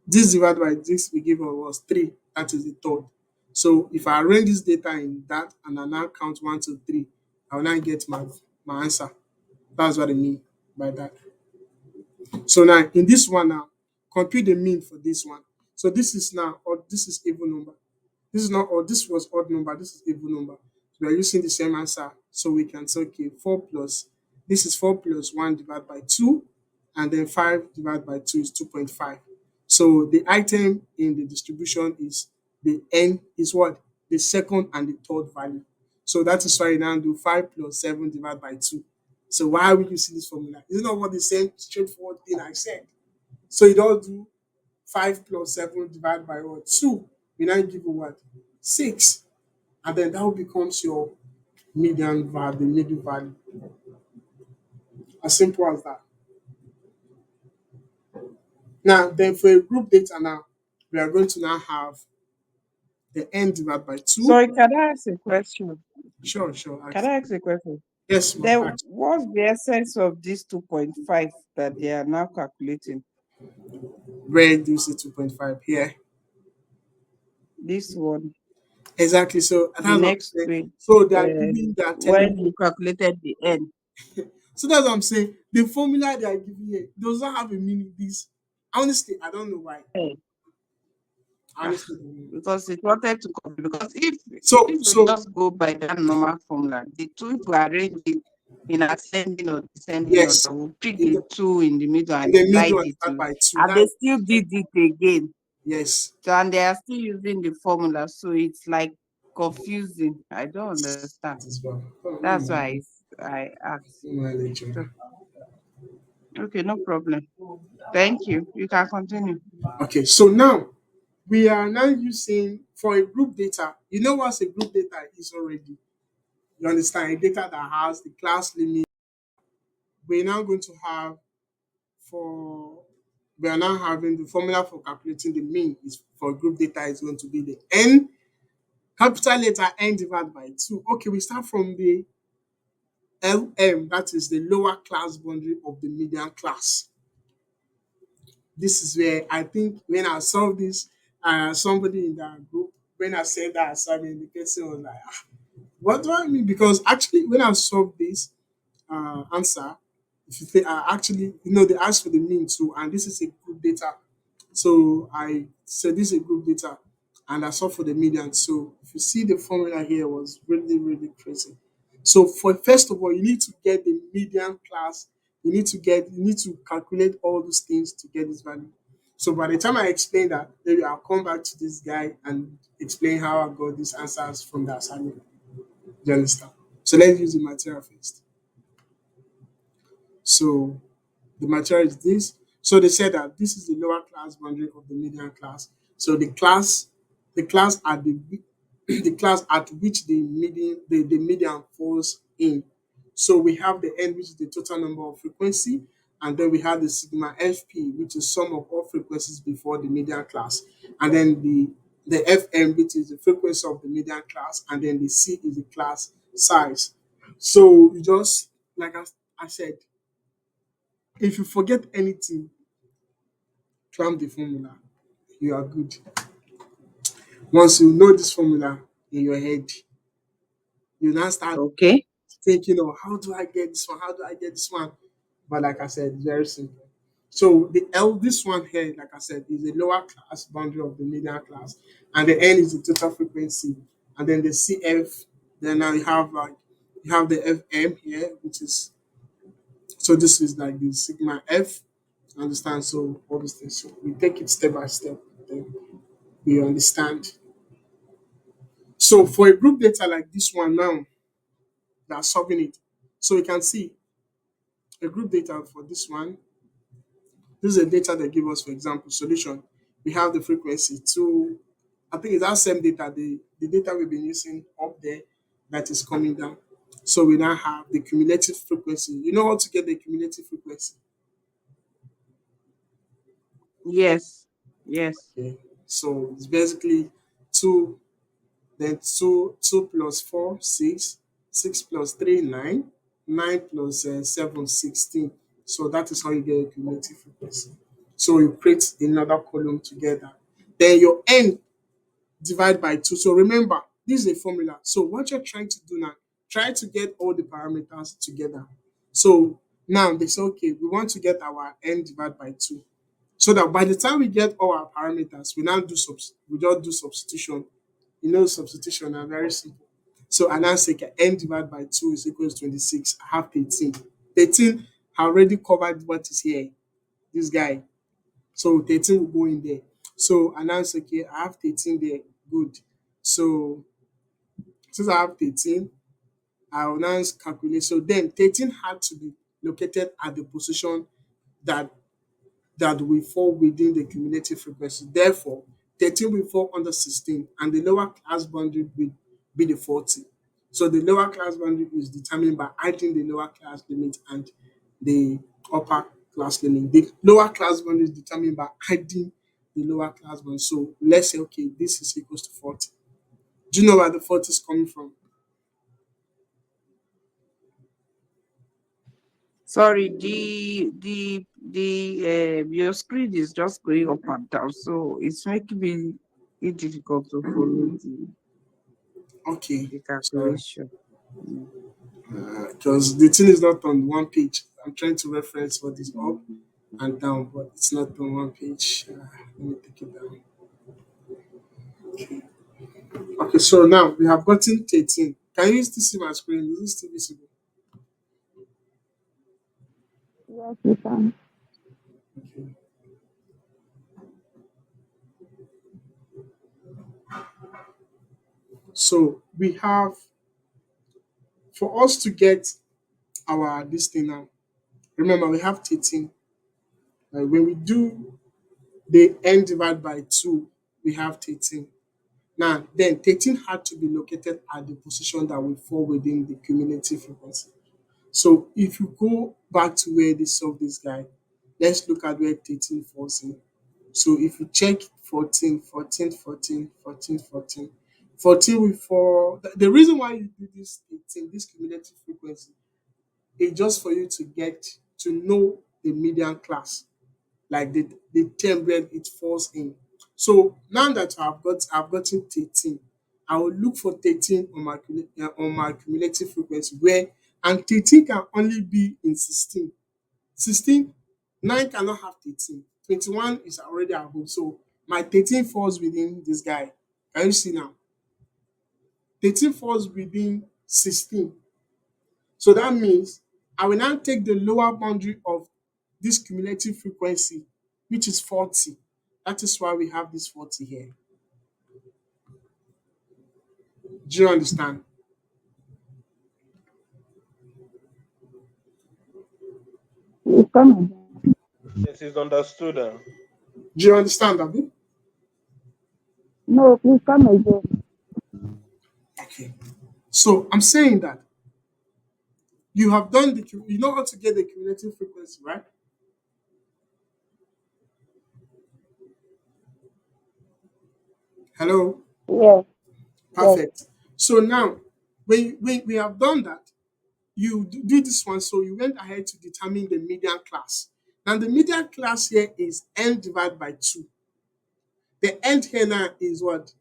this divided by this we give us was 3. That is the third. So if I arrange this data in that and I now count 1, 2, 3, I will now get my answer. That's what I mean by that. So now in this one now, compute the mean for this one. So this is now, or this is even number. This is not, or this was odd number, this is even number. We are using the same answer. So we can say, okay, 4 plus, this is 4 plus 1 divided by 2, and then 5 divided by 2 is 2.5. So the item in the distribution is the n is what? The second and the third value. So that is why you now do 5 plus 7 divided by 2. So why would you see this formula? Is it not what the same straightforward thing I said? So you don't do 5 plus 7 divided by what? 2. We now give you what? 6. And then that becomes your median value, the middle value. As simple as that. Now, then for a group data now, we are going to now have the n divided by 2. Sorry, can I ask a question? Sure, sure. Can Ask. I ask a question? Yes, ma'am. Then Ask. what's the essence of this 2.5 that they are now calculating? Where do you see 2.5 here? This one, Exactly. So that's the what I'm next saying. page, So they are telling when you. you calculated the N. So that's what I'm saying. The formula they are giving here does not have a meaning. This honestly, I don't know why. Ah, Honestly, don't know. because it wanted to copy. Because So if we so just go by that normal formula, the two, if we arrange it in ascending or descending yes, order, we'll pick in the the two in the middle in and the middle divide and the start two. by two. And they That's still did it again. yes. So, and they are still using the formula. So it's like confusing. I don't understand. It is well. Oh, no That's why man, I asked. no man, nature. So, okay, no problem. Thank you. You can continue. Okay, so now we are now using for a group data. You know what a group data is already. You understand a data that has the class limit. We're now going to have for we are now having the formula for calculating the mean is for group data is going to be the n capital letter n divided by 2. Okay, we start from the LM, that is the lower class boundary of the median class. This is where I think when I saw this, somebody in that group, when I said that assignment, the person was like, "Ah, what do I mean?" Because actually, when I saw this answer, if you think, actually, they asked for the mean too, and this is a group data. So I said this is a group data, and I saw for the median. So if you see the formula here was really, really crazy. So for first of all, you need to get the median class. You need to calculate all those things to get this value. So by the time I explain that, maybe I'll come back to this guy and explain how I got these answers from the assignment. Do you understand? So let's use the material first. So the material is this. So they said that this is the lower class boundary of the median class. So the class at the the class at which the median falls in. So we have the n, which is the total number of frequency, and then we have the sigma fp, which is sum of all frequencies before the median class, and then the fm, which is the frequency of the median class, and then the c is the class size. So you just like I said, if you forget anything, clamp the formula. You are good. Once you know this formula in your head, you now start Okay. thinking, "Oh, how do I get this one? How do I get this one?" But like I said, very simple. So the L, this one here, like I said, is the lower class boundary of the median class, and the N is the total frequency, and then the CF. Then now you have the FM here, which is so this is like the sigma F. Understand? So all these things. So we take it step by step. Then we understand. So for a group data like this one now, that's solving it. So you can see a group data for this one. This is the data they give us, for example, solution. We have the frequency to, I think it's that same data, the data we've been using up there that is coming down. So we now have the cumulative frequency. You know how to get the cumulative frequency? Yes. Yes. Okay. So it's basically two. Then two plus four, 6, 6 plus 3, 9, 9 plus 7, 16. So that is how you get a cumulative frequency. So you create another column together. Then your n divide by 2. So remember, this is a formula. So what you're trying to do now, try to get all the parameters together. So now they say, okay, we want to get our n divided by 2. So that by the time we get all our parameters, we just do substitution. Substitution are very simple. So an answer n divided by 2 is equals 26. I have 13. 13 I already covered what is here. This guy. So 13 will go in there. So an answer I have 13 there. Good. So since I have 13, I will now calculate. So then 13 had to be located at the position that that will fall within the cumulative frequency. Therefore, 13 will fall under 16, and the lower class boundary will be the 40. So the lower class boundary is determined by adding the lower class limit and the upper class limit. The lower class boundary is determined by adding the lower class boundary. So let's say, okay, this is equals to 40. Do you know where the 40 is coming from? Sorry, the your screen is just going up and down, so it's making me it difficult to follow Okay, the so calculation. Mm. because the thing is not on one page. I'm trying to reference what is up and down, but it's not on one page. Let me take it down. Okay, so now we have gotten 13. Can you still see my screen? Is it still visible? Yes, we can. Okay. So we have, for us to get our this thing now, remember we have 13. When we do the n divided by 2, we have 13. Now, then 13 had to be located at the position that will fall within the cumulative frequency. So if you go back to where they solve this guy, let's look at where 13 falls in. So if you check 14, 14, 14, 14, 14, 14 will fall. The reason why you do this 18, this cumulative frequency, is just for you to get to know the median class, like the term where it falls in. So now that I've gotten 13, I will look for 13 on my on my cumulative frequency where, and 13 can only be in 16. 16, 9 cannot have 13. 21 is already above. So my 13 falls within this guy. Can you see now? 13 falls within 16. So that means I will now take the lower boundary of this cumulative frequency, which is 40. That is why we have this 40 here. Do you understand? Please come again. Yes, it's understood. Do you understand, Abi? No, please come again. Okay. So I'm saying that you have done you know how to get the cumulative frequency, right? Hello? Yes, yes. Perfect. So now, when we have done that, you do this one. So you went ahead to determine the median class. Now the median class here is n divided by 2. The end here now is what?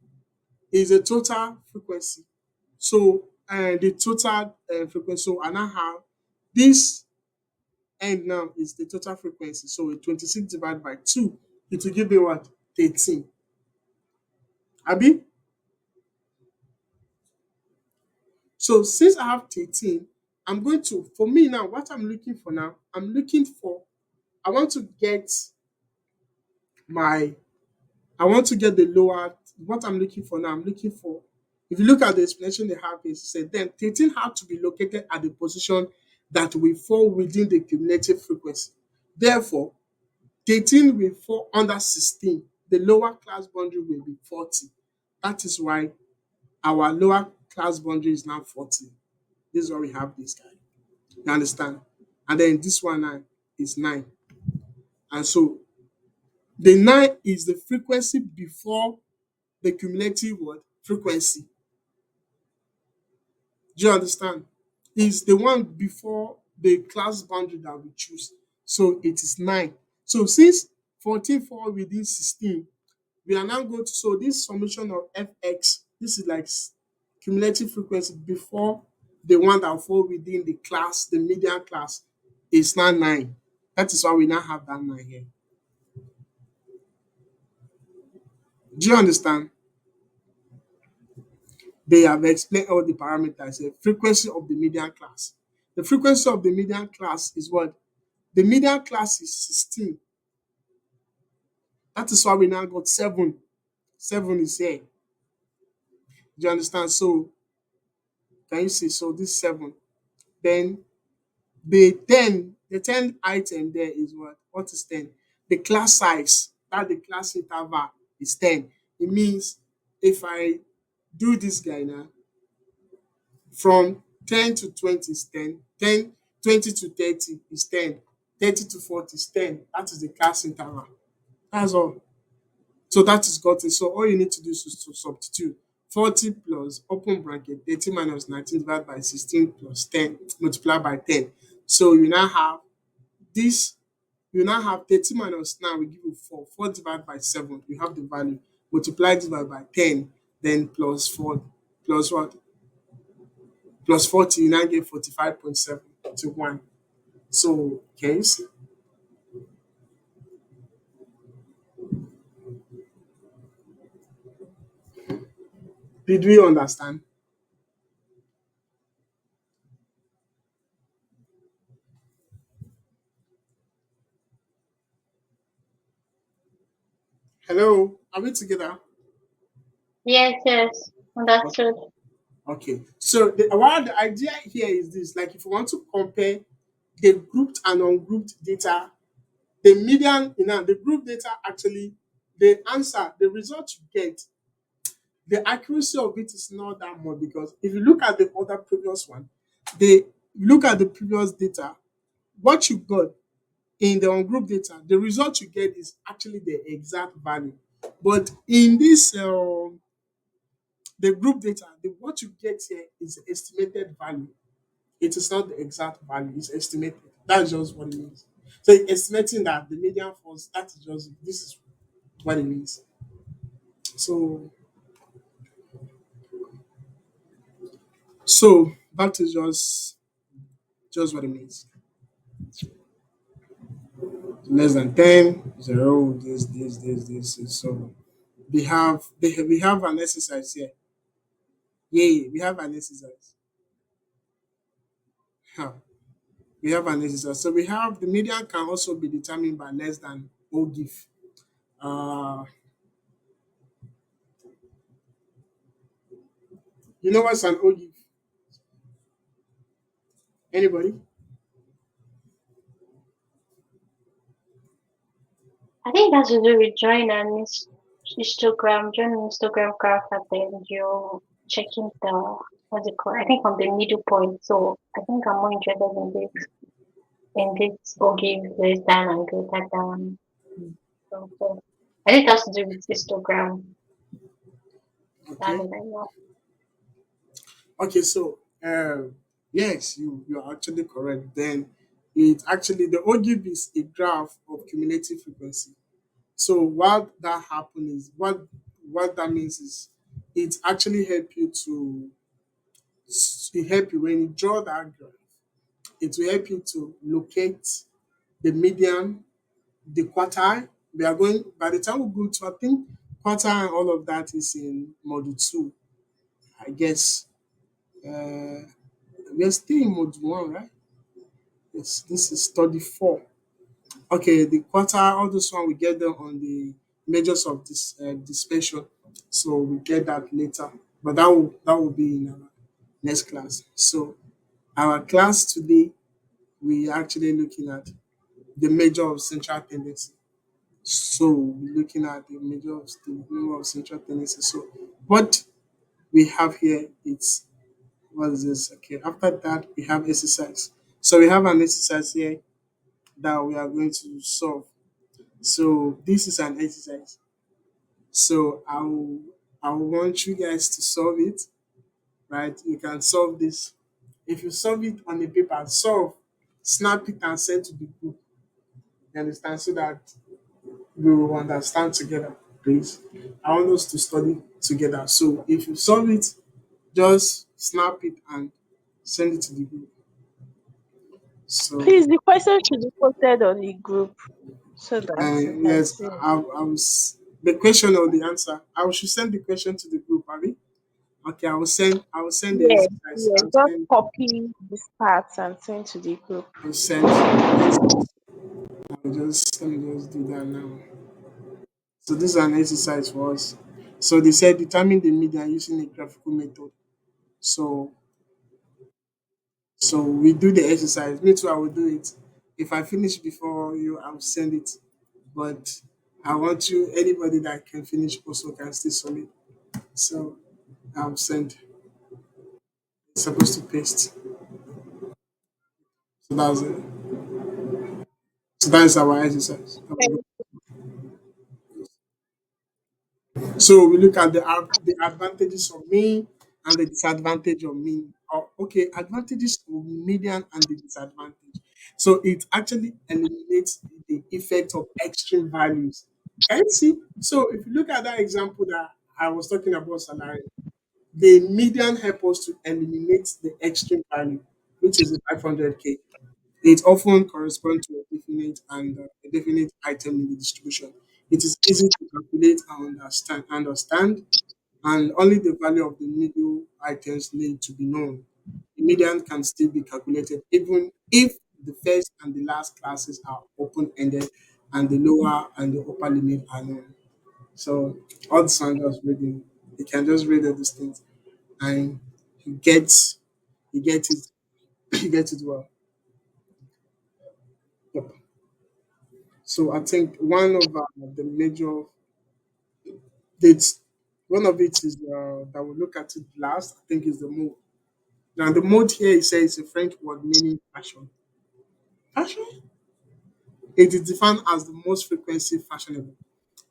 Is a total frequency. So the total frequency. So I now have this end now is the total frequency. So 26 divided by 2, it will give me what? 13. Abi? So since I have 13, I'm going to, for me now, what I'm looking for now, I'm looking for, I want to get my, I want to get the lower, what I'm looking for now, I'm looking for, if you look at the explanation they have is, it said then 13 had to be located at the position that will fall within the cumulative frequency. Therefore, 13 will fall under 16. The lower class boundary will be 40. That is why our lower class boundary is now 40. This is why we have this guy. You understand? And then this one now is 9. And so the 9 is the frequency before the cumulative what? Frequency. Do you understand? Is the one before the class boundary that we choose. So it is 9. So since 14 fall within 16, we are now going to, so this summation of fx, this is like cumulative frequency before the one that fall within the class, the median class, is now 9. That is why we now have that 9 here. Do you understand? They have explained all the parameters. The frequency of the median class. The frequency of the median class is what? The median class is 16. That is why we now got 7. 7 is here. Do you understand? So can you see? So this 7. Then the 10 item there is what? What is 10? The class size, that the class interval is 10. It means if I do this guy now, from 10 to 20 is 10, 10, 20 to 30 is 10, 30 to 40 is 10. That is the class interval. That's all. So that is gotten. So all you need to do is to substitute 40 plus open bracket 30 minus 19 divided by 16 plus 10 multiplied by 10. So you now have this, you now have 30 minus 9 will give you 4. 4 divided by 7, we have the value. Multiply divided by 10, then plus 4, plus what? Plus 40, you now get 45.7 to 1. So, can you see? Did we understand? Hello, are we together? Yes, yes, Okay. understood. Okay. So the idea here is this: like if you want to compare the grouped and ungrouped data, the median, the group data actually, the answer, the result you get, the accuracy of it is not that much because if you look at the other previous one, they look at the previous data, what you got in the ungrouped data, the result you get is actually the exact value. But in this the group data, what you get here is estimated value. It is not the exact value, it's estimated. That's just what it means. So estimating that the median falls, that is just this is what it means. So that is just what it means. Less than 10, 0, this. So we have an exercise here. Yeah, we have an exercise. Huh. We have an exercise. So we have the median can also be determined by less than O give. Uh you know what's an O give? Anybody? I think that's to do with join an Instagram graph, and then you're checking the what's it called? I think on the middle point. So I think I'm more interested in this okay less than and greater than. So I think that's to do with histogram. That Okay. one I know. Okay, so yes, you are actually correct. Then it actually the OGB is a graph of cumulative frequency. So what that happen is what that means is it actually help you when you draw that graph. It will help you to locate the median, the quartile. We are going by the time we go to I think quartile and all of that is in module two, I guess. Uh, we are still in module one, right? This is study four. Okay, the quarter, all those one we get them on the measures of this dispersion. So we get that later. But that will be in our next class. So our class today we are actually looking at the measure of central tendency. So we're looking at the measure of central tendency. So what we have here is what is this? Okay, after that we have exercise. So we have an exercise here that we are going to solve. So this is an exercise. So I will want you guys to solve it, right? You can solve this. If you solve it on a paper, snap it and send to the group. You understand? So that we will understand together, please. I want us to study together. So if you solve it, just snap it and send it to the group. So Please, the question should be posted on the group so that we can yes, see. the question or the answer. I should send the question to the group, Abby. Okay, I will send the Yes, exercise. yes. Just copy this part and send to the group. I'll send the exercise. Let me just do that now. So this is an exercise for us. So they said determine the median using a graphical method. So we do the exercise. Me too, I will do it. If I finish before you, I'll send it. But I want you, anybody that can finish also can still submit. So I'll send. It's supposed to paste. So that's it. So that is our exercise. So we look at the advantages of mean and the disadvantage of mean. Okay, advantages of median and the disadvantage. So it actually eliminates the effect of extreme values. Can you see? So if you look at that example that I was talking about salary, the median help us to eliminate the extreme value, which is the 500K. It often corresponds to a definite item in the distribution. It is easy to calculate and understand, and only the value of the middle items need to be known. The median can still be calculated even if the first and the last classes are open-ended and the lower and the upper limit are known. So all the sound just reading, you can just read all these things and you get you get it you get it well. Yep. So I think one of the major dates, one of it is that we'll look at it last. I think is the mode. Now the mode here it says a French word meaning fashion. Fashion. It is defined as the most frequency fashionable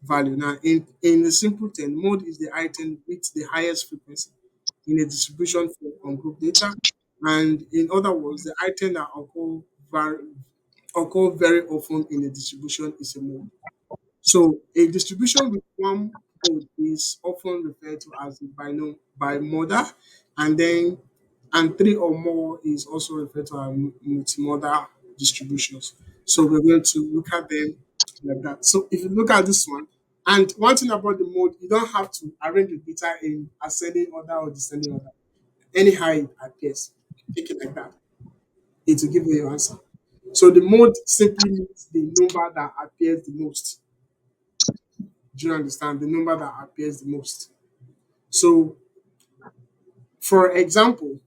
value. Now in the simple term, mode is the item with the highest frequency in a distribution for on group data, and in other words, the item that occur very often in a distribution is a mode. So a distribution with one mode is often referred to as a bimodal, and then and three or more is also referred to as multimodal distributions. So we're going to look at them like that. So if you look at this one, and one thing about the mode, you don't have to arrange the data in ascending order or descending order. Anyhow it appears, take it like that. It will give you your answer. So the mode simply means the number that appears the most. Do you understand? The number that appears the most. So, for example,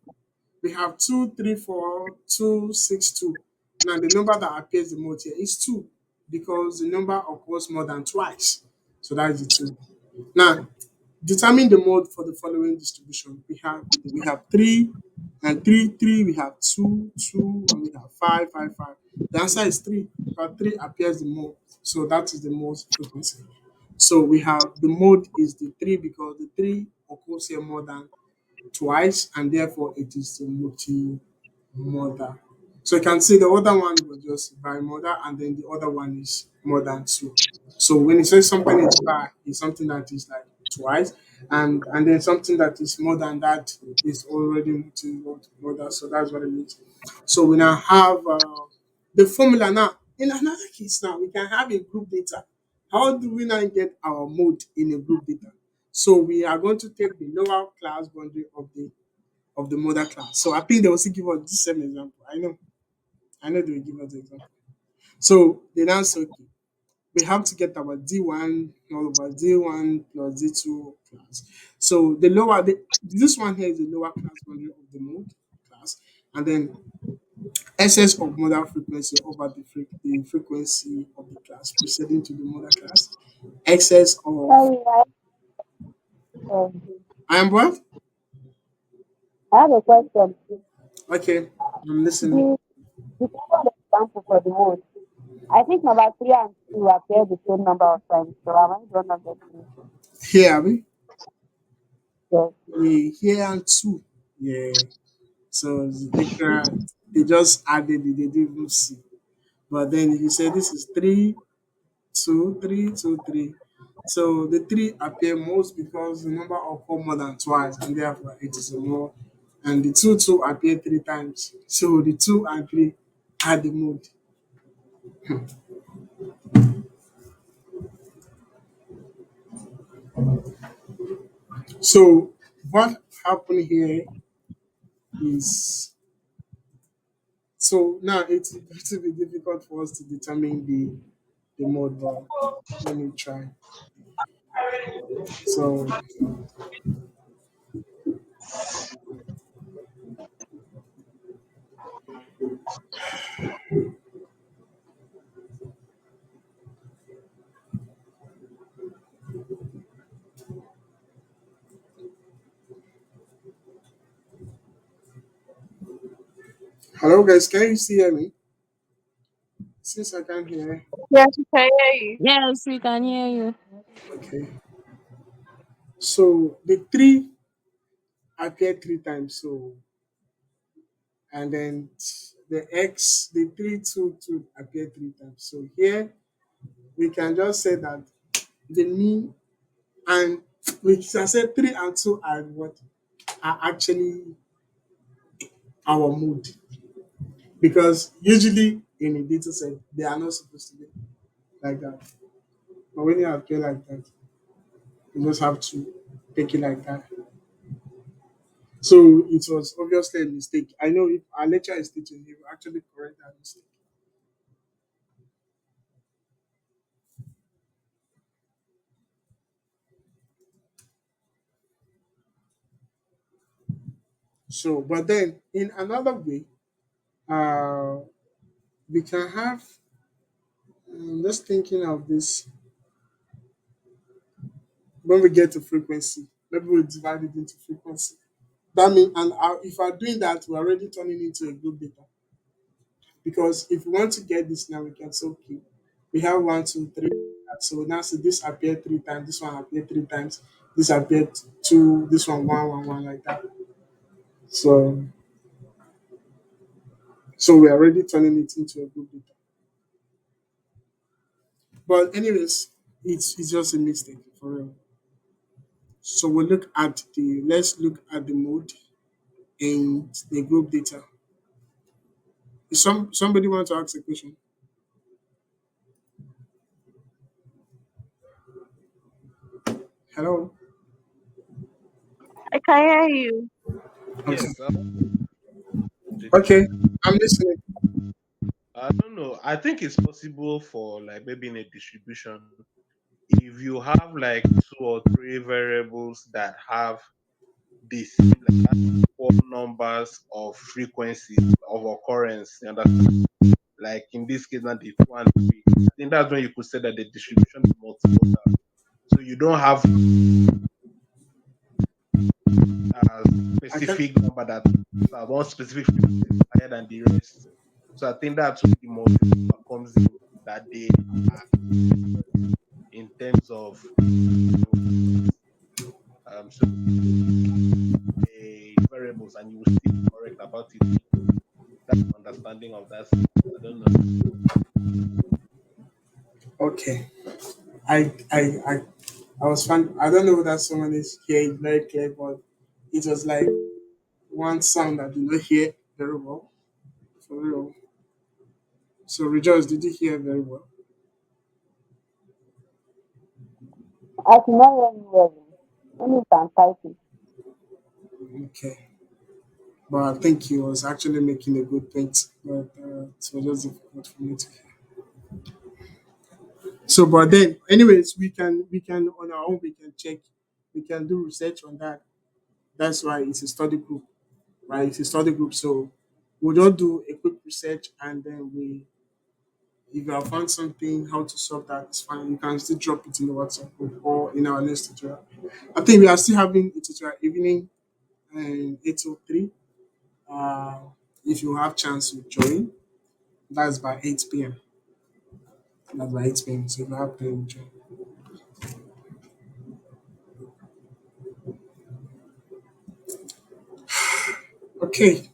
we have 2, 3, 4, 2, 6, 2. Now, the number that appears the most here is 2 because the number occurs more than twice. So, that is the 2. Now, determine the mode for the following distribution. We have 3 and 3, 3, we have 2, 2, and we have 5, 5, 5. The answer is 3 because 3 appears the most. So, that is the most frequency. So we have the mode is the three because the three occurs here more than twice, and therefore it is the multi-modal. So you can see the other one was just bimodal, and then the other one is more than two. So when it says something is bi, it's something that is like twice, and then something that is more than that is already multi-modal. So that's what it means. So we now have the formula now. In another case now, we can have a group data. How do we now get our mode in a group data? So we are going to take the lower class boundary of the mother class. So I think they will still give us the same example. I know they will give us the example. So they now say, okay, we have to get our D1 all over D1 plus D2 class. So this one here is the lower class boundary of the mode class, and then excess of modal frequency over the frequency of the class preceding to the mother class. Excess of Sorry, um, I am what? I have a question. Okay, I'm listening. The second example for the mode, I think number three and two appear the same number of times. So am I one of the two? Here, Abby. Yes. Yeah, here and two. Yeah. So they just added it, they didn't even see. But then if you say this is 3, 2, 3, 2, 3. So the three appear most because the number occur more than twice, and therefore it is a more. And the two appear three times. So the two and three are the mode. So what happened here is so now it's going to be difficult for us to determine the mode, but let me try. So hello guys, can you see me? Since I can't hear, Yes, we can hear you. Yes, we can hear you. okay. So the three appear three times. So and then the three two appear three times. So here we can just say that the mean and we can say three and two are what are actually our mood because usually in a data set they are not supposed to be like that. But when you appear like that, you just have to. take it like that. So it was obviously a mistake. I know if our lecturer is teaching, he will actually correct that mistake. So, but then in another way, uh, we can have. Just thinking of this when we get to frequency. Maybe we divide it into frequency. That means, and if we're doing that, we're already turning into a group data. Because if we want to get this now, we can say, okay, we have one, two, three. So now see this appeared three times, this one appeared three times, this appeared two, this one, like that. So we're already turning it into a group data. But anyways, it's just a mistake for real. So let's look at the mode and the group data. Is somebody want to ask a question? Hello. I can hear you. Okay. Yes, the Okay. I'm listening. I don't know. I think it's possible for like maybe in a distribution, if you have like two or three variables that have the same like equal numbers of frequencies of occurrence, you understand? Like in this case, now the two and three. I think that's when you could say that the distribution is multimodal. So you don't have a I can specific number that one specific frequency is higher than the rest. So I think that's where the multimodal comes in, that they are in terms of so variables and you will still be correct about it. That's my understanding of that. I don't know. okay. I I was fun. I don't know that someone is hearing very clear, but it was like one sound I did not hear very well. For real. So Rejoice, did you hear very well? I cannot hear you well. When you can type it. Okay. But I think he was actually making a good point. But it was just difficult for me to hear. So, but then, anyways, we can on our own we can check, we can do research on that. That's why it's a study group, right? It's a study group, so we don't do a quick research and then if you have found something how to solve that, it's fine. You can still drop it in the WhatsApp group or in our next tutorial. I think we are still having a tutorial evening and 8:03. Uh, if you have chance to join, that's by 8 p.m. That's by 8 p.m. So if you have time, join. Okay.